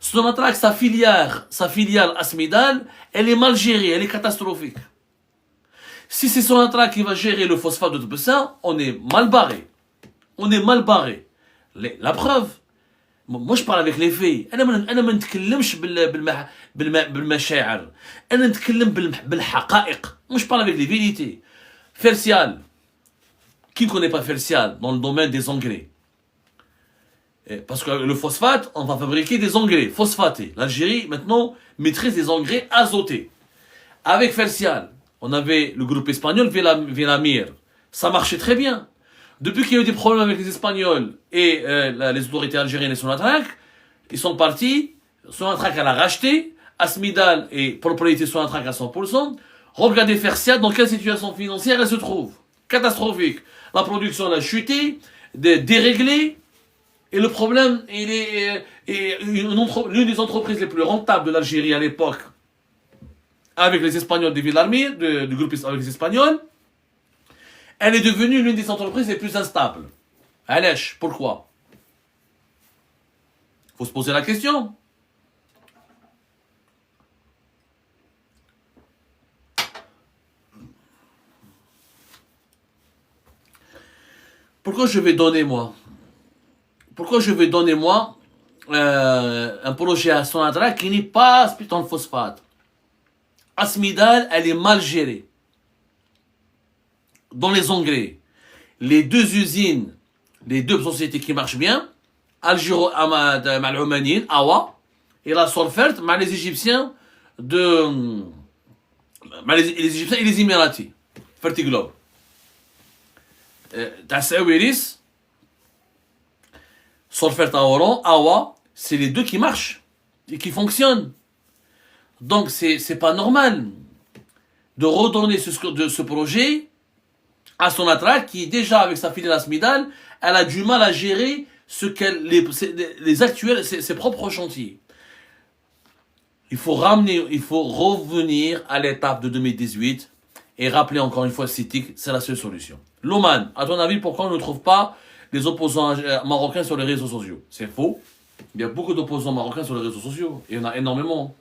Sonatrach, sa filiale Asmidal, elle est mal gérée, elle est catastrophique. Si c'est Sonatrach qui va gérer le phosphate de Tbessa, on est mal barré. On est mal barré. La preuve, moi je parle avec les faits. انا ما نتكلمش بالمشاعر. انا نتكلم بالحقائق. Moi je parle avec les vérités. Fersial. Qui ne connaît pas Fersial dans le domaine des engrais? Parce que le phosphate, on va fabriquer des engrais phosphatés. L'Algérie maintenant maîtrise des engrais azotés. Avec Fersial, on avait le groupe espagnol Vinamir. Ça marchait très bien. Depuis qu'il y a eu des problèmes avec les Espagnols et les autorités algériennes et Sonatrach, ils sont partis. Sonatrach, elle a racheté. Asmidal est propriété Sonatrach à 100%. Regardez Fersial, dans quelle situation financière elle se trouve. Catastrophique. La production a chuté, déréglée. Et le problème, l'une des entreprises les plus rentables de l'Algérie à l'époque, avec les Espagnols de Villarmir, du groupe avec les Espagnols, elle est devenue l'une des entreprises les plus instables. Alèche, pourquoi? Il faut se poser la question. Pourquoi je vais donner moi un projet à Sonatrach qui n'est pas dans le phosphate? Asmidal, elle est mal gérée. Dans les engrais, les 2 usines, les 2 sociétés qui marchent bien, Algéro Malhoumanine, Awa, et la Solfert, les Égyptiens les Égyptiens et les Émiratis, Fertiglobe. Tassawiris, Solfert Awa, c'est les 2 qui marchent et qui fonctionnent. Donc c'est pas normal de redonner ce projet à Sonatrach qui déjà avec sa filiale Asmidal, elle a du mal à gérer ses propres chantiers. Il faut revenir à l'étape de 2018 et rappeler encore une fois CITIC, c'est la seule solution. Loman, à ton avis, pourquoi on ne trouve pas les opposants marocains sur les réseaux sociaux? C'est faux. Il y a beaucoup d'opposants marocains sur les réseaux sociaux. Il y en a énormément.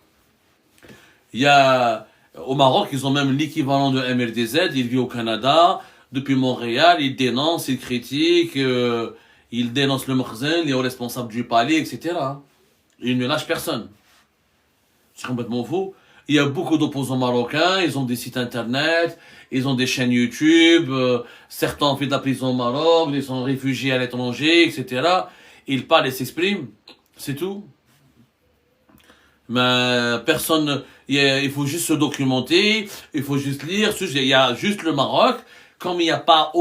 Il y a, au Maroc, ils ont même l'équivalent de MRDZ. Il vit au Canada. Depuis Montréal, il dénonce, il critique, il dénonce le Makhzen, les hauts responsables du palais, etc. Il ne lâche personne. C'est complètement faux. Il y a beaucoup d'opposants marocains, ils ont des sites internet, ils ont des chaînes YouTube, certains ont fait de la prison au Maroc, ils sont réfugiés à l'étranger, etc. Ils parlent et s'expriment, c'est tout. Mais personne, il faut juste se documenter, il faut juste lire, il y a juste le Maroc. Comme il n'y a pas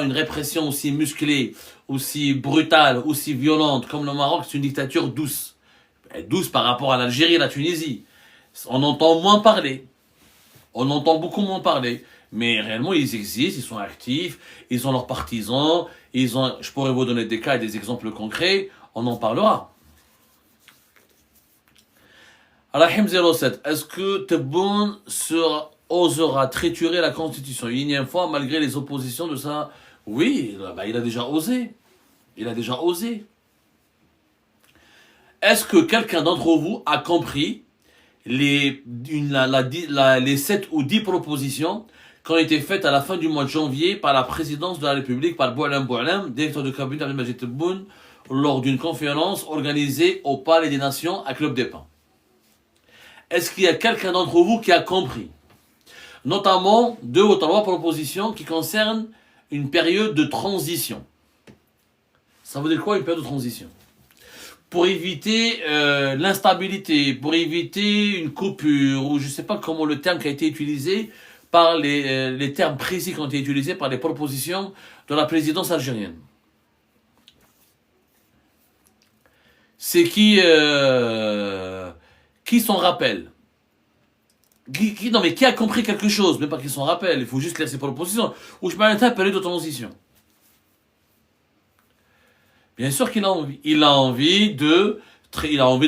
une répression aussi musclée, aussi brutale, aussi violente comme le Maroc, c'est une dictature douce. Elle est douce par rapport à l'Algérie et la Tunisie. On entend moins parler. On entend beaucoup moins parler. Mais réellement, ils existent, ils sont actifs, ils ont leurs partisans, je pourrais vous donner des cas et des exemples concrets, on en parlera. Rahim 07, est-ce que Tebboune osera triturer la Constitution une énième fois malgré les oppositions de ça? Oui, il a déjà osé. Il a déjà osé. Est-ce que quelqu'un d'entre vous a compris les 7 ou 10 propositions qui ont été faites à la fin du mois de janvier par la présidence de la République, par Boualem Boualem, directeur de cabinet Abdelmajid Tebboune, lors d'une conférence organisée au Palais des Nations à Club des Pins? Est-ce qu'il y a quelqu'un d'entre vous qui a compris? Notamment 2 ou 3 propositions qui concernent une période de transition. Ça veut dire quoi, une période de transition? Pour éviter l'instabilité, pour éviter une coupure, ou je ne sais pas comment le terme qui a été utilisé, par les termes précis qui ont été utilisés par les propositions de la présidence algérienne. C'est qui s'en rappelle? Non mais qui a compris quelque chose? Même pas qui s'en rappelle, il faut juste lire ces propositions. Ou je parle d'un période de transition. Bien sûr qu'il a envie. Il a envie de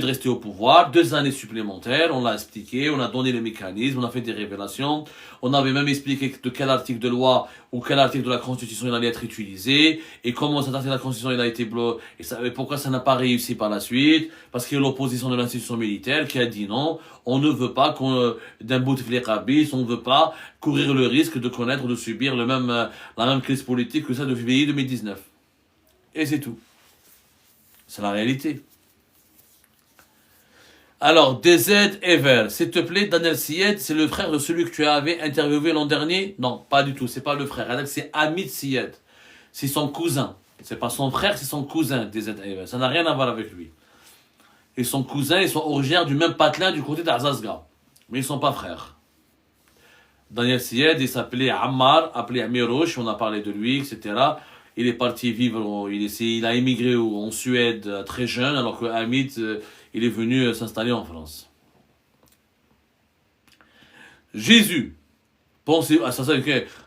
rester au pouvoir, 2 années supplémentaires, on l'a expliqué, on a donné les mécanismes, on a fait des révélations, on avait même expliqué de quel article de loi ou quel article de la Constitution il allait être utilisé, et comment cet article de la Constitution il a été bloqué, et pourquoi ça n'a pas réussi par la suite, parce qu'il y a l'opposition de l'institution militaire qui a dit non, on ne veut pas d'un bout de fléchabis, on ne veut pas courir le risque de connaître, de subir la même crise politique que ça de février 2019. Et c'est tout. C'est la réalité. Alors, DZ Ever, s'il te plaît, Daniel Syed, c'est le frère de celui que tu avais interviewé l'an dernier? Non, pas du tout, c'est pas le frère. C'est Hamid Syed. C'est son cousin. C'est pas son frère, c'est son cousin, DZ Ever. Ça n'a rien à voir avec lui. Et son cousin, ils sont originaires du même patelin du côté d'Arzazga. Mais ils sont pas frères. Daniel Syed, il s'appelait Ammar, appelé Amirouche, on a parlé de lui, etc. Il est parti vivre, il a émigré en Suède très jeune, alors que Hamid, il est venu s'installer en France. Jésus.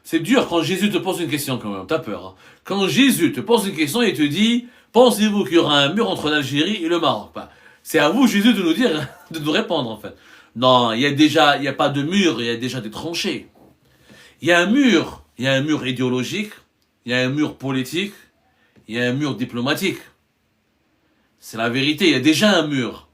C'est dur quand Jésus te pose une question quand même, t'as peur. Hein. Quand Jésus te pose une question et te dit, pensez-vous qu'il y aura un mur entre l'Algérie et le Maroc? C'est à vous, Jésus, de nous dire, de nous répondre en fait. Non, il y a pas de mur, il y a déjà des tranchées. Il y a un mur idéologique, il y a un mur politique, il y a un mur diplomatique. C'est la vérité, il y a déjà un mur.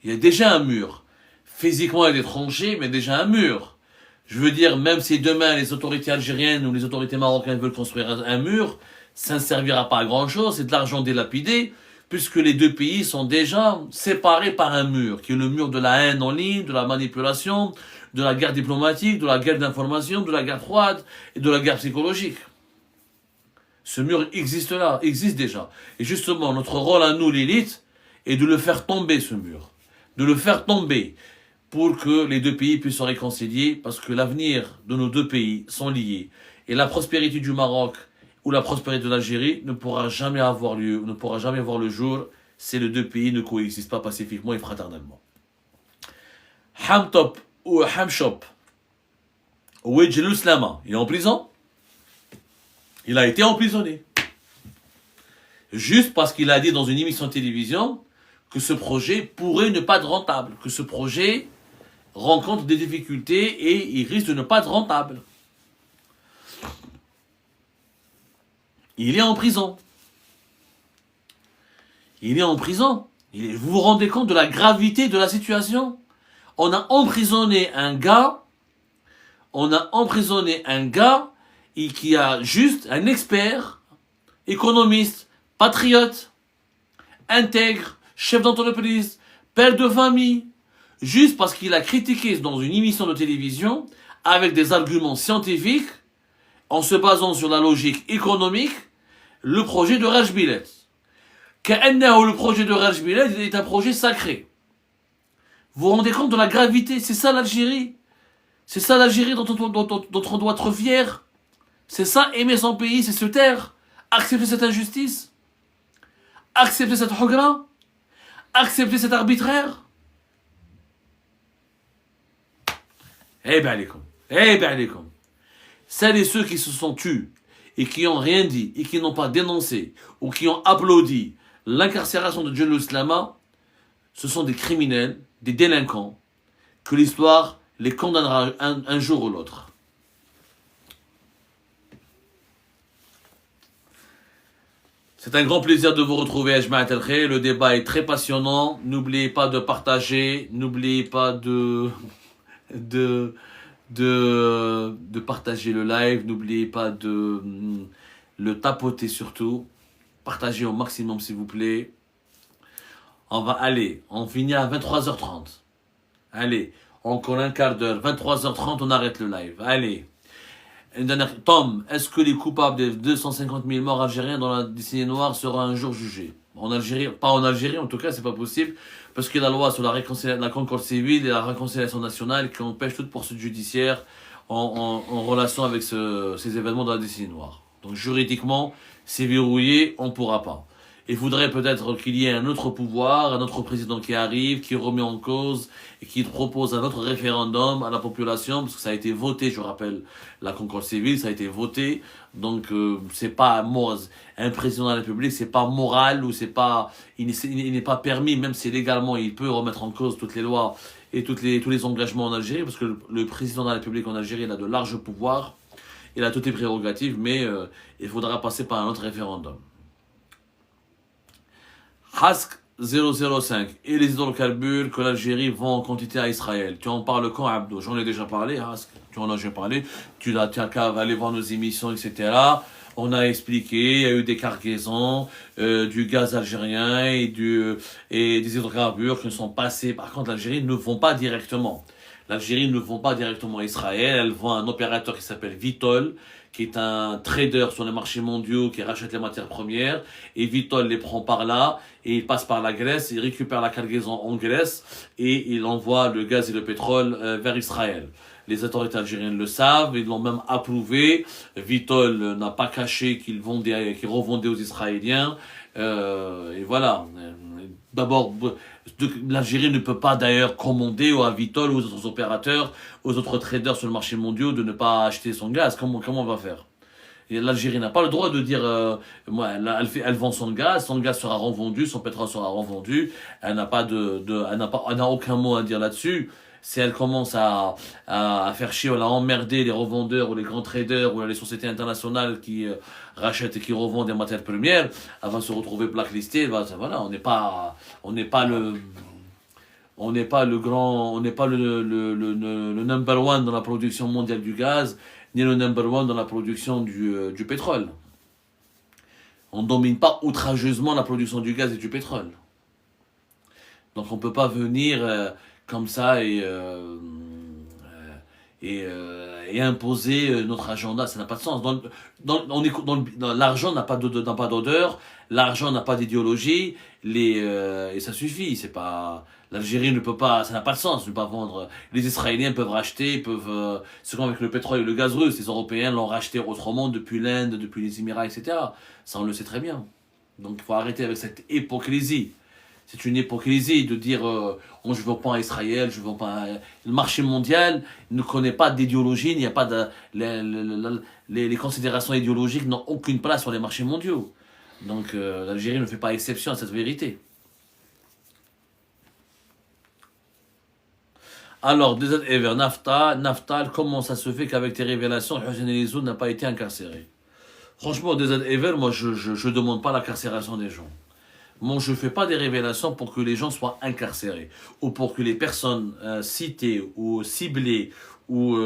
Il y a déjà un mur. Physiquement, il y a des tranchées, mais déjà un mur. Je veux dire, même si demain les autorités algériennes ou les autorités marocaines veulent construire un mur, ça ne servira pas à grand chose, c'est de l'argent délapidé, puisque les 2 pays sont déjà séparés par un mur, qui est le mur de la haine en ligne, de la manipulation, de la guerre diplomatique, de la guerre d'information, de la guerre froide et de la guerre psychologique. Ce mur existe déjà. Et justement, notre rôle à nous, l'élite, est de le faire tomber, ce mur. De le faire tomber pour que les 2 pays puissent se réconcilier, parce que l'avenir de nos 2 pays sont liés. Et la prospérité du Maroc ou la prospérité de l'Algérie ne pourra jamais avoir lieu, ne pourra jamais voir le jour si les 2 pays ne coexistent pas pacifiquement et fraternellement. Hamtop ou Hamshop, Ouedjelou Slama, il est en prison? Il a été emprisonné. Juste parce qu'il a dit dans une émission de télévision que ce projet pourrait ne pas être rentable, que ce projet rencontre des difficultés et il risque de ne pas être rentable. Il est en prison. Il est en prison. Vous vous rendez compte de la gravité de la situation? On a emprisonné un gars et qui a juste un expert, économiste, patriote, intègre, chef d'entreprise, père de famille, juste parce qu'il a critiqué dans une émission de télévision avec des arguments scientifiques, en se basant sur la logique économique, le projet de Rajbilet. Le projet de Rajbilet est un projet sacré. Vous vous rendez compte de la gravité? C'est ça l'Algérie. C'est ça l'Algérie dont on doit être fier. C'est ça, aimer son pays, c'est se taire. Accepter cette injustice. Accepter cette hogra. accepter cet arbitraire? Eh ben, allez, celles et ceux qui se sont tus et qui n'ont rien dit et qui n'ont pas dénoncé ou qui ont applaudi l'incarcération de Jello Slama, ce sont des criminels, des délinquants, que l'histoire les condamnera un jour ou l'autre. C'est un grand plaisir de vous retrouver à Jma'at al-Khair. Le débat est très passionnant. N'oubliez pas de partager, n'oubliez pas de partager le live, n'oubliez pas de le tapoter surtout. Partagez au maximum s'il vous plaît. On finit à 23h30. Allez, encore un quart d'heure, 23h30, on arrête le live. Allez. Une dernière. Tom, est-ce que les coupables des 250 000 morts algériens dans la décennie noire seront un jour jugés? En Algérie, pas en Algérie, en tout cas, c'est pas possible, parce qu'il y a la loi sur la concorde civile et la réconciliation nationale qui empêche toute poursuite judiciaire en relation avec ces événements dans la décennie noire. Donc juridiquement, c'est verrouillé, on ne pourra pas. Il faudrait peut-être qu'il y ait un autre pouvoir, un autre président qui arrive, qui remet en cause et qui propose un autre référendum à la population, parce que ça a été voté, je rappelle, la concorde civile, ça a été voté, donc c'est pas un président de la République, c'est pas moral ou c'est pas, il n'est pas permis, même si légalement il peut remettre en cause toutes les lois et tous les engagements en Algérie, parce que le président de la République en Algérie, il a de larges pouvoirs, il a toutes les prérogatives, mais il faudra passer par un autre référendum. Hask 005 et les hydrocarbures que l'Algérie vend en quantité à Israël. Tu en parles quand, Abdo? J'en ai déjà parlé, Hask. Tu en as déjà parlé. Tu n'as qu'à aller voir nos émissions, etc. On a expliqué, il y a eu des cargaisons, du gaz algérien et des hydrocarbures qui sont passés. Par contre, l'Algérie ne vend pas directement. L'Algérie ne vend pas directement à Israël. Elle vend à un opérateur qui s'appelle Vitol, qui est un trader sur les marchés mondiaux qui rachète les matières premières. Et Vitol les prend par là et il passe par la Grèce, il récupère la cargaison en Grèce et il envoie le gaz et le pétrole vers Israël. Les autorités algériennes le savent, ils l'ont même approuvé. Vitol n'a pas caché qu'il revendait aux Israéliens. Et voilà. D'abord, l'Algérie ne peut pas d'ailleurs commander à Vitol ou aux autres opérateurs, aux autres traders sur le marché mondial de ne pas acheter son gaz. Comment on va faire? Et l'Algérie n'a pas le droit de dire, elle vend son gaz sera revendu, son pétrole sera revendu. Elle n'a aucun mot à dire là-dessus. Si elle commence à faire chier ou à emmerder les revendeurs ou les grands traders ou les sociétés internationales qui rachètent et qui revendent des matières premières, elle va se retrouver blacklistée. Voilà, on n'est pas le number one dans la production mondiale du gaz, ni le number one dans la production du pétrole. On ne domine pas outrageusement la production du gaz et du pétrole. Donc on ne peut pas venir comme ça et imposer notre agenda. Ça n'a pas de sens. L'argent n'a pas d'odeur, l'argent n'a pas d'idéologie, et ça suffit. C'est pas... L'Algérie ne peut pas, ça n'a pas de sens de ne pas vendre. Les Israéliens peuvent racheter, c'est comme avec le pétrole et le gaz russe, les Européens l'ont racheté autrement depuis l'Inde, depuis les Émirats, etc. Ça, on le sait très bien. Donc il faut arrêter avec cette hypocrisie. C'est une hypocrisie de dire je ne vends pas à Israël, je ne vends pas à... Le marché mondial ne connaît pas d'idéologie, il n'y a pas les considérations idéologiques n'ont aucune place sur les marchés mondiaux. Donc l'Algérie ne fait pas exception à cette vérité. Alors, Desert Ever, Naftal, comment ça se fait qu'avec tes révélations, Hussein Elizoun n'a pas été incarcéré? Franchement, Desert Ever, moi je ne demande pas l'incarcération des gens. Moi, je ne fais pas des révélations pour que les gens soient incarcérés ou pour que les personnes citées ou ciblées ou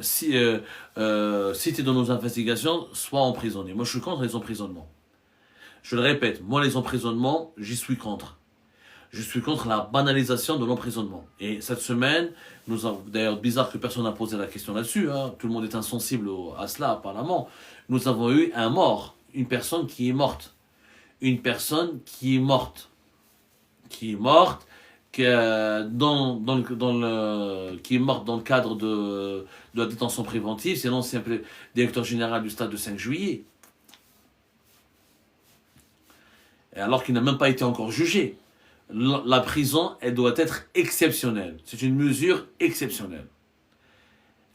citées dans nos investigations soient emprisonnées. Moi, je suis contre les emprisonnements. Je le répète, moi, les emprisonnements, j'y suis contre. Je suis contre la banalisation de l'emprisonnement. Et cette semaine, d'ailleurs, bizarre que personne n'a posé la question là-dessus, hein, tout le monde est insensible à cela apparemment, nous avons eu un mort, une personne qui est morte. Une personne qui est morte. Qui est morte, qui est morte dans le cadre de la détention préventive. C'est l'ancien directeur général du stade de 5 juillet. Et alors qu'il n'a même pas été encore jugé. La prison, elle doit être exceptionnelle. C'est une mesure exceptionnelle.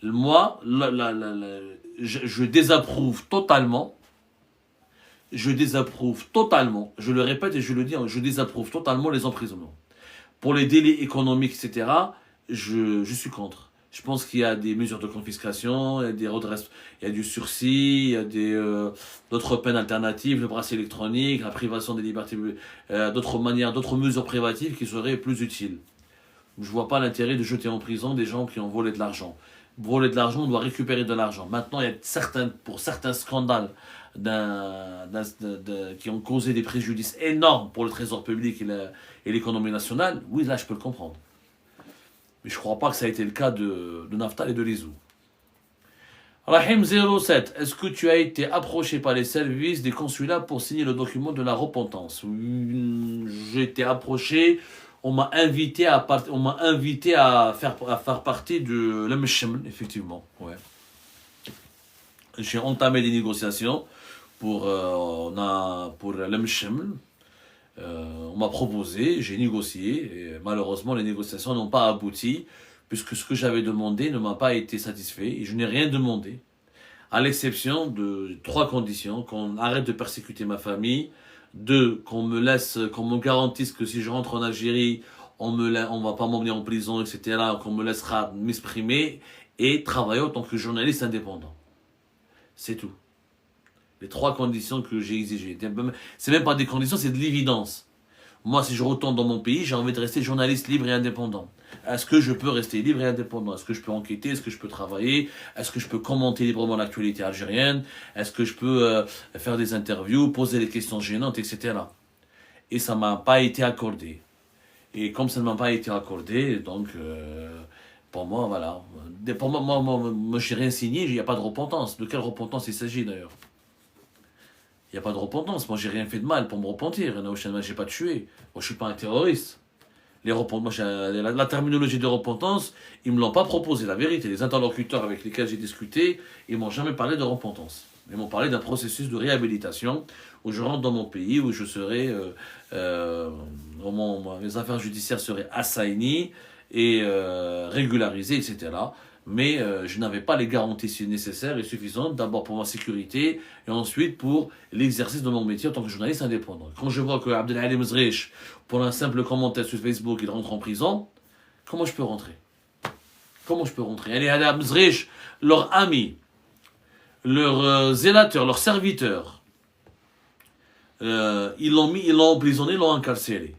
Moi, je désapprouve totalement. Je désapprouve totalement. Je le répète et je le dis, je désapprouve totalement les emprisonnements. Pour les délits économiques, etc., je suis contre. Je pense qu'il y a des mesures de confiscation, il y a des redresses, il y a du sursis, il y a d'autres peines alternatives, le bracelet électronique, la privation des libertés, d'autres manières, d'autres mesures privatives qui seraient plus utiles. Je ne vois pas l'intérêt de jeter en prison des gens qui ont volé de l'argent. Voler de l'argent, on doit récupérer de l'argent. Maintenant, il y a pour certains scandales qui ont causé des préjudices énormes pour le trésor public et l'économie nationale. Oui, là, je peux le comprendre. Mais je ne crois pas que ça a été le cas de Naftal et de Lizou. Rahim07, est-ce que tu as été approché par les services des consulats pour signer le document de la repentance? J'ai été approché, on m'a invité à faire partie de l'Mshem, effectivement. Ouais. J'ai entamé des négociations pour l'Mshem. On m'a proposé, j'ai négocié, et malheureusement les négociations n'ont pas abouti, puisque ce que j'avais demandé ne m'a pas été satisfait, et je n'ai rien demandé, à l'exception de 3 conditions: qu'on arrête de persécuter ma famille, 2, qu'on me garantisse que si je rentre en Algérie, on va pas m'emmener en prison, etc., qu'on me laissera m'exprimer, et travailler en tant que journaliste indépendant. C'est tout. Les 3 conditions que j'ai exigées. C'est même pas des conditions, c'est de l'évidence. Moi, si je retourne dans mon pays, j'ai envie de rester journaliste libre et indépendant. Est-ce que je peux rester libre et indépendant? Est-ce que je peux enquêter? Est-ce que je peux travailler? Est-ce que je peux commenter librement l'actualité algérienne? Est-ce que je peux faire des interviews, poser des questions gênantes, etc. Et ça ne m'a pas été accordé. Et comme ça ne m'a pas été accordé, donc pour moi, voilà. Pour moi, je n'ai rien signé, il n'y a pas de repentance. De quelle repentance il s'agit d'ailleurs? Il n'y a pas de repentance. Moi, j'ai rien fait de mal pour me repentir. Je n'ai pas tué. Moi, je ne suis pas un terroriste. La terminologie de repentance, ils ne me l'ont pas proposé. La vérité, les interlocuteurs avec lesquels j'ai discuté, ils ne m'ont jamais parlé de repentance. Ils m'ont parlé d'un processus de réhabilitation où je rentre dans mon pays, où je serai, mes affaires judiciaires seraient assignées et régularisées, etc. Mais je n'avais pas les garanties nécessaires et suffisantes, d'abord pour ma sécurité et ensuite pour l'exercice de mon métier en tant que journaliste indépendant. Quand je vois que Abdelhalim Mzrish, pour un simple commentaire sur Facebook, il rentre en prison, comment je peux rentrer? Comment je peux rentrer? Abdelhalim Mzrish, leur ami, leur zélateur, leur serviteur, ils l'ont emprisonné, ils l'ont incarcéré.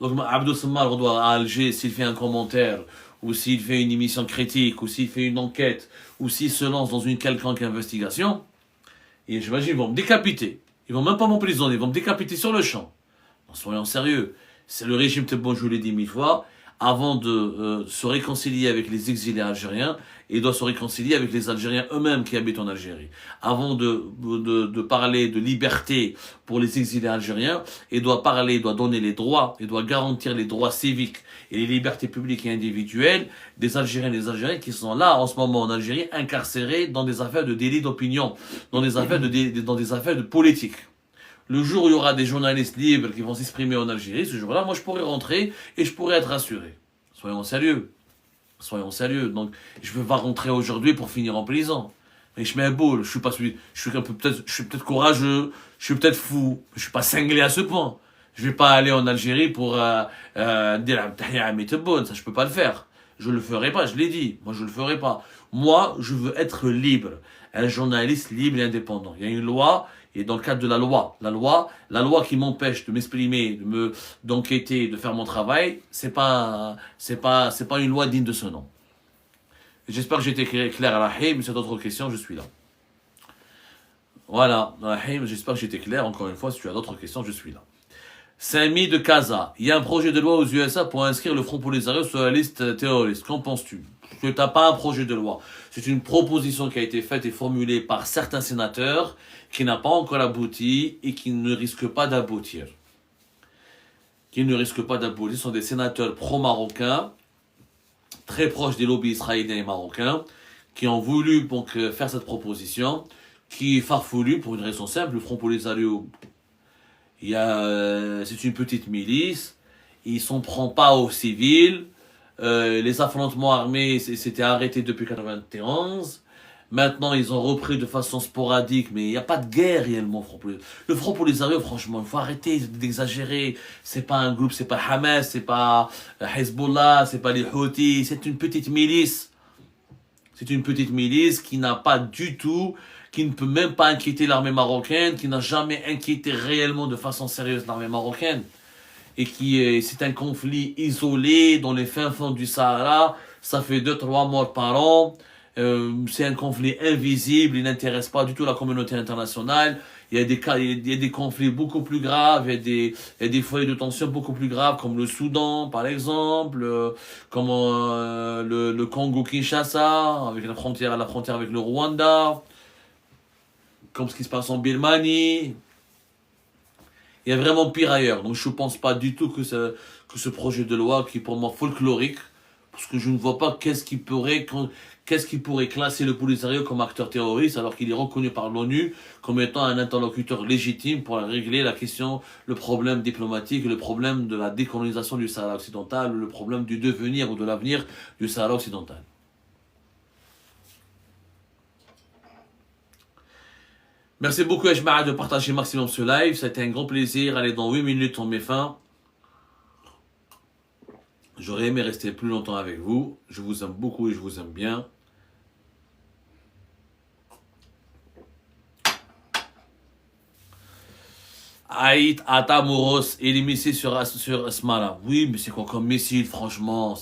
Donc Abdou Sammar à Alger, s'il fait un commentaire, ou s'il fait une émission critique, ou s'il fait une enquête, ou s'il se lance dans une quelconque investigation, et j'imagine ils vont me décapiter. Ils vont même pas m'emprisonner, ils vont me décapiter sur le champ. Soyons sérieux. C'est le régime Tebboune, je vous l'ai dit 1000 fois, avant de se réconcilier avec les exilés algériens, et doit se réconcilier avec les Algériens eux-mêmes qui habitent en Algérie. Avant de parler de liberté pour les exilés algériens, il doit donner les droits, il doit garantir les droits civiques et les libertés publiques et individuelles des Algériens et des Algériens qui sont là en ce moment en Algérie, incarcérés dans des affaires de délit d'opinion, dans des affaires de politique. Le jour où il y aura des journalistes libres qui vont s'exprimer en Algérie, ce jour-là, moi je pourrais rentrer et je pourrais être rassuré. Soyons sérieux. Soyons sérieux. Donc, je ne veux pas rentrer aujourd'hui pour finir en prison. Mais je mets un boule. Je suis peut-être courageux, je suis peut-être fou, je ne suis pas cinglé à ce point. Je ne vais pas aller en Algérie pour dire ça, je ne peux pas le faire. Je ne le ferai pas, je l'ai dit. Moi, je ne le ferai pas. Moi, je veux être libre. Un journaliste libre et indépendant. Il y a une loi, et dans le cadre de la loi qui m'empêche de m'exprimer, d'enquêter, de faire mon travail, c'est pas une loi digne de ce nom. J'espère que j'ai été clair à Rahim. Si tu as d'autres questions, je suis là. Voilà, Rahim, j'espère que j'ai été clair. Encore une fois, si tu as d'autres questions, je suis là. Samy de Casa, il y a un projet de loi aux USA pour inscrire le Front Polisario sur la liste terroriste. Qu'en penses-tu? Que tu n'as pas un projet de loi. C'est une proposition qui a été faite et formulée par certains sénateurs qui n'a pas encore abouti et qui ne risque pas d'aboutir. Ce sont des sénateurs pro-marocains, très proches des lobbies israéliens et marocains, qui ont voulu donc faire cette proposition, qui est farfelue pour une raison simple. Le Front Polisario, c'est une petite milice. Ils s'en prennent pas aux civils. Les affrontements armés s'étaient arrêtés depuis 91. Maintenant, ils ont repris de façon sporadique, mais il n'y a pas de guerre réellement. Le Front Polisario, franchement, il faut arrêter d'exagérer. C'est pas un groupe, c'est pas Hamas, c'est pas Hezbollah, c'est pas les Houthis, c'est une petite milice. C'est une petite milice qui n'a pas du tout, qui ne peut même pas inquiéter l'armée marocaine, qui n'a jamais inquiété réellement de façon sérieuse l'armée marocaine. Et c'est un conflit isolé dans les fins fonds du Sahara. Ça fait 2-3 morts par an. C'est un conflit invisible, il n'intéresse pas du tout la communauté internationale. Il y a des cas, il y a des conflits beaucoup plus graves, il y a des foyers de tension beaucoup plus graves, comme le Soudan, par exemple, comme le Congo-Kinshasa, avec la frontière avec le Rwanda, comme ce qui se passe en Birmanie. Il y a vraiment pire ailleurs. Donc je ne pense pas du tout que ce projet de loi, qui est pour moi folklorique, parce que je ne vois pas qu'est-ce qui pourrait classer le Polisario comme acteur terroriste, alors qu'il est reconnu par l'ONU comme étant un interlocuteur légitime pour régler la question, le problème diplomatique, le problème de la décolonisation du Sahara occidental, le problème du devenir ou de l'avenir du Sahara occidental. Merci beaucoup Ejma'a de partager maximum ce live, ça a été un grand plaisir. Allez, dans 8 minutes on met fin. J'aurais aimé rester plus longtemps avec vous. Je vous aime beaucoup et je vous aime bien. Aït Atamoros et les missiles sur Asmara. Oui, mais c'est quoi comme missile, franchement?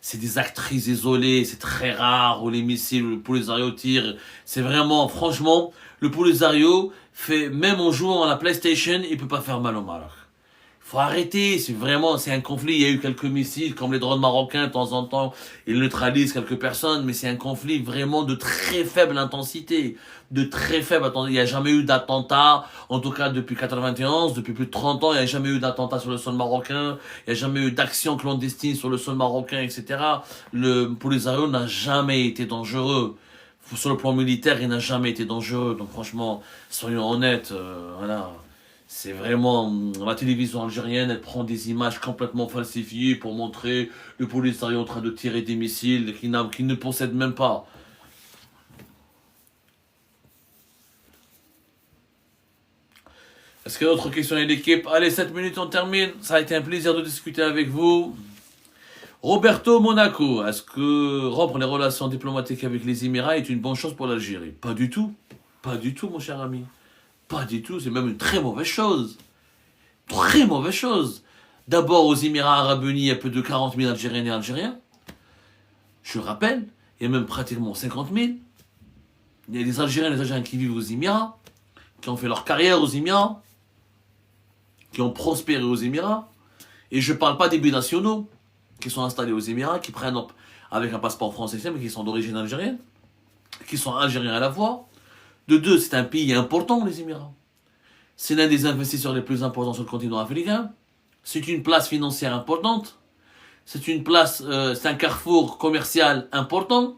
C'est des actrices isolées, c'est très rare, où les missiles, le Polisario tire. C'est vraiment, franchement, le Polisario fait, même en jouant à la PlayStation, il peut pas faire mal au Maroc. Faut arrêter, c'est un conflit. Il y a eu quelques missiles, comme les drones marocains, de temps en temps, ils neutralisent quelques personnes, mais c'est un conflit vraiment de très faible intensité. De très faible intensité. Il n'y a jamais eu d'attentat, en tout cas depuis 91, depuis plus de 30 ans, il n'y a jamais eu d'attentat sur le sol marocain, il n'y a jamais eu d'action clandestine sur le sol marocain, etc. Le Polisario n'a jamais été dangereux. Sur le plan militaire, il n'a jamais été dangereux. Donc franchement, soyons honnêtes, voilà. C'est vraiment, la télévision algérienne, elle prend des images complètement falsifiées pour montrer le Polisario en train de tirer des missiles qu'il ne possède même pas. Est-ce qu'il y a d'autres questions à l'équipe? Allez, 7 minutes, on termine. Ça a été un plaisir de discuter avec vous. Roberto Monaco, est-ce que rompre les relations diplomatiques avec les Émirats est une bonne chose pour l'Algérie? Pas du tout. Pas du tout, mon cher ami. Pas du tout, c'est même une très mauvaise chose. Très mauvaise chose. D'abord, aux Émirats Arabes Unis, il y a plus de 40 000 Algériens et Algériens. Je le rappelle, il y a même pratiquement 50 000. Il y a des Algériens et des Algériens qui vivent aux Émirats, qui ont fait leur carrière aux Émirats, qui ont prospéré aux Émirats. Et je ne parle pas des binationaux qui sont installés aux Émirats, qui prennent avec un passeport français, mais qui sont d'origine algérienne, qui sont algériens à la fois. De deux, c'est un pays important, les Émirats. C'est l'un des investisseurs les plus importants sur le continent africain. C'est une place financière importante. C'est un carrefour commercial important.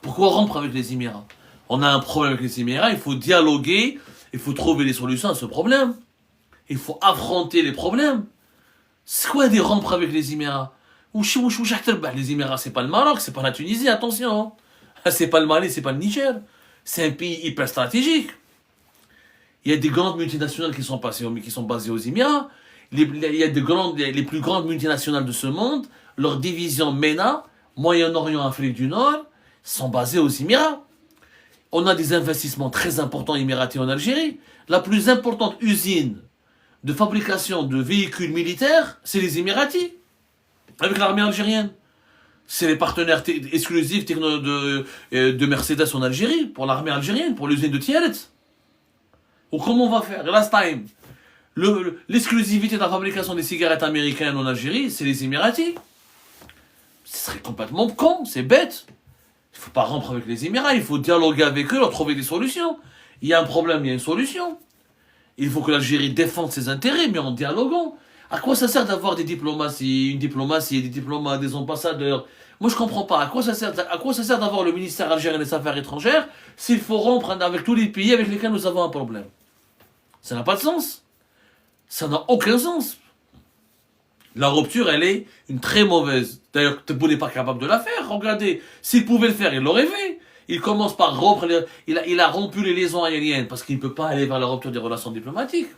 Pourquoi rompre avec les Émirats? On a un problème avec les Émirats, il faut dialoguer, il faut trouver des solutions à ce problème. Il faut affronter les problèmes. C'est quoi des rompre avec les Émirats? Les Émirats, c'est pas le Maroc, c'est pas la Tunisie, attention. C'est pas le Mali, c'est pas le Niger. C'est un pays hyper stratégique. Il y a des grandes multinationales qui sont basées aux Émirats. Il y a les plus grandes multinationales de ce monde, leurs divisions MENA, Moyen-Orient, Afrique du Nord, sont basées aux Émirats. On a des investissements très importants émiratis en Algérie. La plus importante usine de fabrication de véhicules militaires, c'est les Émiratis, avec l'armée algérienne. C'est les partenaires exclusifs de Mercedes en Algérie, pour l'armée algérienne, pour l'usine de Tiaret. Ou comment on va faire? Last time, l'exclusivité de la fabrication des cigarettes américaines en Algérie, c'est les Émiratis. Ce serait complètement con, c'est bête. Il ne faut pas rompre avec les Émirats, il faut dialoguer avec eux, leur trouver des solutions. Il y a un problème, il y a une solution. Il faut que l'Algérie défende ses intérêts, mais en dialoguant. À quoi ça sert d'avoir des diplomaties, des diplomates, des ambassadeurs? Moi, je comprends pas. À quoi ça sert d'avoir le ministère algérien des Affaires étrangères s'il faut rompre avec tous les pays avec lesquels nous avons un problème? Ça n'a pas de sens. Ça n'a aucun sens. La rupture, elle est une très mauvaise. D'ailleurs, Tebboune n'est pas capable de la faire. Regardez, s'il pouvait le faire, il l'aurait fait. Il commence par rompre, il a rompu les liaisons aériennes parce qu'il ne peut pas aller vers la rupture des relations diplomatiques.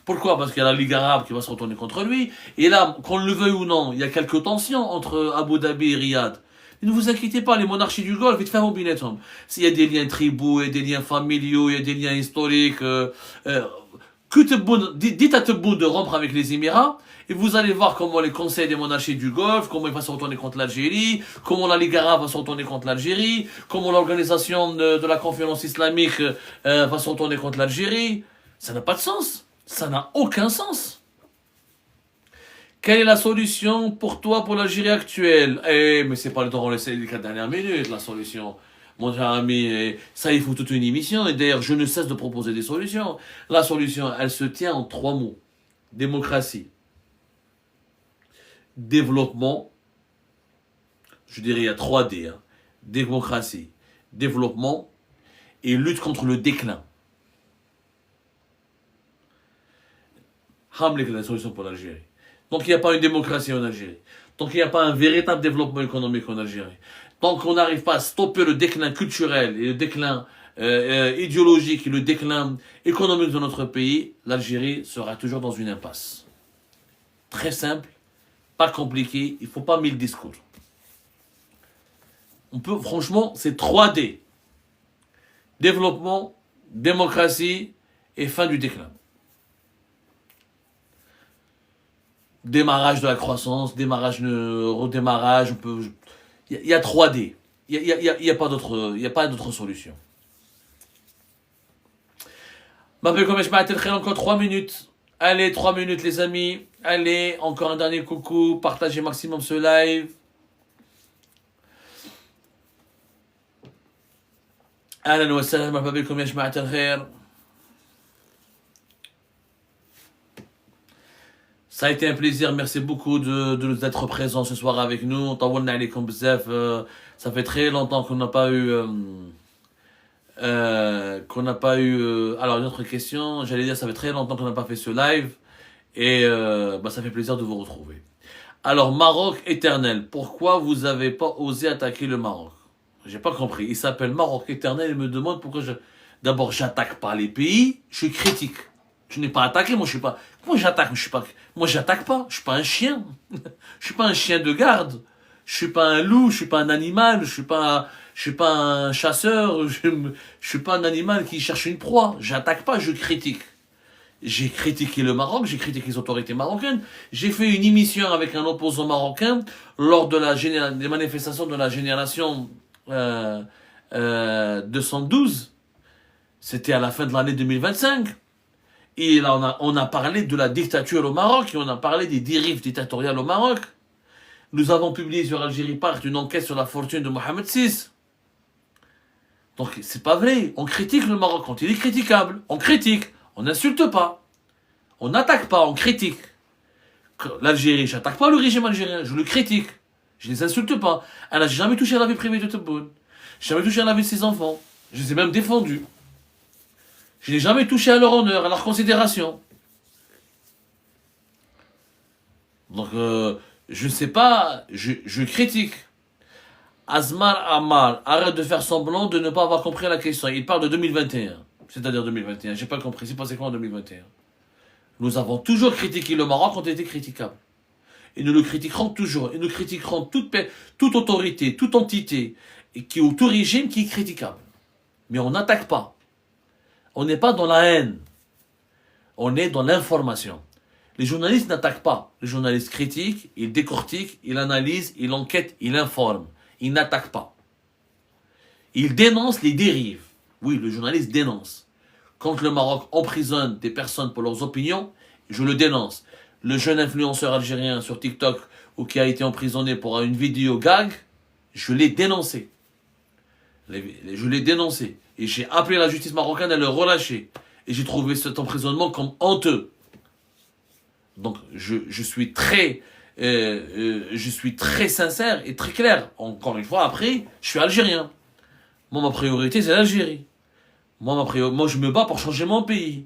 Pourquoi? Parce qu'il y a la Ligue arabe qui va se retourner contre lui. Et là, qu'on le veuille ou non, il y a quelques tensions entre Abu Dhabi et Riyad. Ne vous inquiétez pas, les monarchies du Golfe, ils font binetهم. S'il y a des liens tribaux, il y a des liens familiaux, il y a des liens historiques. Dites à Tebboune de rompre avec les Émirats, et vous allez voir comment les conseils des monarchies du Golfe, comment ils vont se retourner contre l'Algérie, comment la Ligue arabe va se retourner contre l'Algérie, comment l'organisation de la conférence islamique va se retourner contre l'Algérie. Ça n'a pas de sens. Ça n'a aucun sens. Quelle est la solution pour toi pour l'Algérie actuelle? Mais c'est pas le temps de laisser les 4 dernières minutes, la solution. Mon cher ami, ça il faut toute une émission. Et d'ailleurs, je ne cesse de proposer des solutions. La solution, elle se tient en 3 mots. Démocratie. Développement. Je dirais il y a 3 D. Démocratie. Développement. Et lutte contre le déclin. Hamlik est la solution pour l'Algérie. Donc il n'y a pas une démocratie en Algérie. Donc il n'y a pas un véritable développement économique en Algérie. Tant qu'on n'arrive pas à stopper le déclin culturel et le déclin idéologique et le déclin économique de notre pays, l'Algérie sera toujours dans une impasse. Très simple, pas compliqué, il ne faut pas 1000 discours. Franchement, c'est 3D. Développement, démocratie et fin du déclin. Démarrage de la croissance, redémarrage, il y a 3D. Il n'y a pas d'autre solution. Encore 3 minutes. Allez, 3 minutes les amis. Allez, encore un dernier coucou. Partagez maximum ce live. Ahlan wa salam, marhaba bikum ya jama'at al-khair. Ça a été un plaisir, merci beaucoup d'être présent ce soir avec nous. Ça fait très longtemps qu'on n'a pas eu... alors, une autre question, j'allais dire, ça fait très longtemps qu'on n'a pas fait ce live. Et ça fait plaisir de vous retrouver. Alors, Maroc éternel, pourquoi vous n'avez pas osé attaquer le Maroc? J'ai pas compris. Il s'appelle Maroc éternel, il me demande pourquoi D'abord, j'attaque pas les pays, je critique. Je n'ai pas attaqué, moi je suis pas... Moi j'attaque, moi j'attaque pas, je suis pas un chien. Je suis pas un chien de garde. Je suis pas un loup, je suis pas un animal, je suis pas un chasseur, je suis pas un animal qui cherche une proie. J'attaque pas, je critique. J'ai critiqué le Maroc, j'ai critiqué les autorités marocaines. J'ai fait une émission avec un opposant marocain lors de des manifestations de la génération 212. C'était à la fin de l'année 2025. Et là, on a parlé de la dictature au Maroc, et on a parlé des dérives dictatoriales au Maroc. Nous avons publié sur Algérie Part une enquête sur la fortune de Mohamed VI. Donc, c'est pas vrai. On critique le Maroc quand il est critiquable. On critique. On n'insulte pas. On n'attaque pas, on critique. L'Algérie, je n'attaque pas le régime algérien, je le critique. Je ne les insulte pas. Elle n'a jamais touché à la vie privée de Tebboune. Jamais touché à la vie de ses enfants. Je les ai même défendus. Je n'ai jamais touché à leur honneur, à leur considération. Donc, je ne sais pas, je critique. Azmar Amal, arrête de faire semblant de ne pas avoir compris la question. Il parle de 2021. C'est-à-dire 2021. J'ai pas compris. C'est passé quoi en 2021? Nous avons toujours critiqué le Maroc quand il était critiquable. Et nous le critiquerons toujours. Et nous critiquerons toute autorité, toute entité, ou tout régime qui est critiquable. Mais on n'attaque pas. On n'est pas dans la haine. On est dans l'information. Les journalistes n'attaquent pas. Les journalistes critiquent, ils décortiquent, ils analysent, ils enquêtent, ils informent. Ils n'attaquent pas. Ils dénoncent les dérives. Oui, le journaliste dénonce. Quand le Maroc emprisonne des personnes pour leurs opinions, je le dénonce. Le jeune influenceur algérien sur TikTok ou qui a été emprisonné pour une vidéo gag, je l'ai dénoncé. Je l'ai dénoncé. Et j'ai appelé la justice marocaine à le relâcher. Et j'ai trouvé cet emprisonnement comme honteux. Donc je suis très sincère et très clair. Encore une fois, après, je suis algérien. Moi, ma priorité, c'est l'Algérie. Moi, je me bats pour changer mon pays.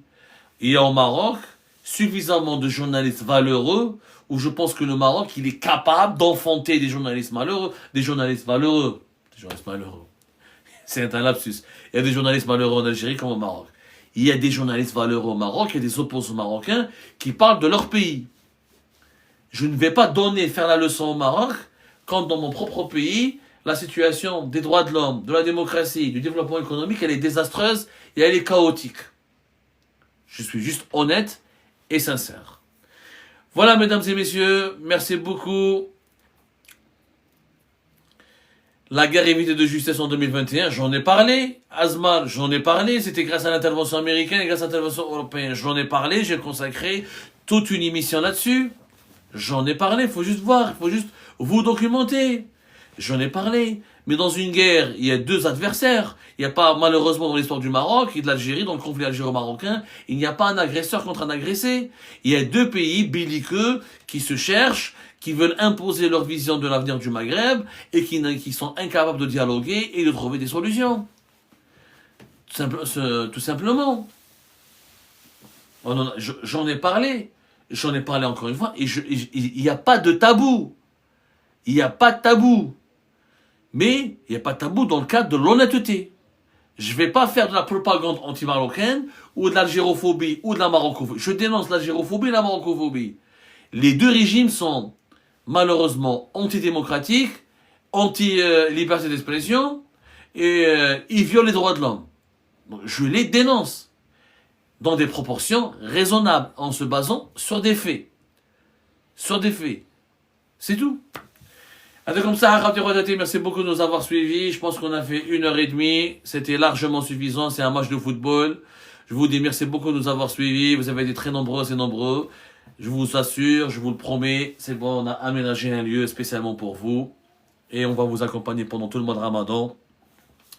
Et au Maroc, suffisamment de journalistes valeureux où je pense que le Maroc, il est capable d'enfanter des journalistes malheureux, des journalistes valeureux. Des journalistes malheureux. C'est un lapsus. Il y a des journalistes malheureux en Algérie comme au Maroc. Il y a des journalistes valeureux au Maroc, il y a des opposants marocains qui parlent de leur pays. Je ne vais pas faire la leçon au Maroc quand dans mon propre pays, la situation des droits de l'homme, de la démocratie, du développement économique, elle est désastreuse et elle est chaotique. Je suis juste honnête et sincère. Voilà, mesdames et messieurs, merci beaucoup. La guerre évitée de justesse en 2021, j'en ai parlé. Azmal, j'en ai parlé. C'était grâce à l'intervention américaine et grâce à l'intervention européenne. J'en ai parlé, j'ai consacré toute une émission là-dessus. J'en ai parlé, il faut juste voir, il faut juste vous documenter. J'en ai parlé. Mais dans une guerre, il y a deux adversaires. Il n'y a pas, malheureusement, dans l'histoire du Maroc et de l'Algérie, dans le conflit algéro-marocain, il n'y a pas un agresseur contre un agressé. Il y a deux pays belliqueux qui se cherchent, qui veulent imposer leur vision de l'avenir du Maghreb et qui sont incapables de dialoguer et de trouver des solutions. Tout simplement. J'en ai parlé. J'en ai parlé encore une fois. Et il n'y a pas de tabou. Il n'y a pas de tabou. Mais il n'y a pas de tabou dans le cadre de l'honnêteté. Je ne vais pas faire de la propagande anti-marocaine ou de l'algérophobie ou de la marocophobie. Je dénonce l'algérophobie et la marocophobie. Les deux régimes sont malheureusement antidémocratiques, anti-liberté d'expression et ils violent les droits de l'homme. Donc, je les dénonce dans des proportions raisonnables en se basant sur des faits. Sur des faits. C'est tout. Comme ça, merci beaucoup de nous avoir suivis. Je pense qu'on a fait 1h30. C'était largement suffisant. C'est un match de football. Je vous dis merci beaucoup de nous avoir suivis. Vous avez été très nombreux et nombreux. Je vous assure, je vous le promets, c'est bon, on a aménagé un lieu spécialement pour vous. Et on va vous accompagner pendant tout le mois de Ramadan.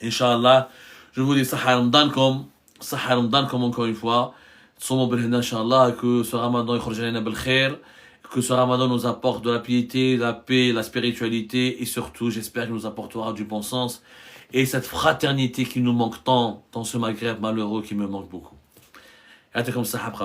Inch'Allah, je vous dis Sahar Mdankom encore une fois. Inch'Allah, que ce Ramadan que ce Ramadan nous apporte de la piété, la paix, la spiritualité et surtout, j'espère qu'il nous apportera du bon sens et cette fraternité qui nous manque tant dans ce Maghreb malheureux qui me manque beaucoup. Comme ça, après,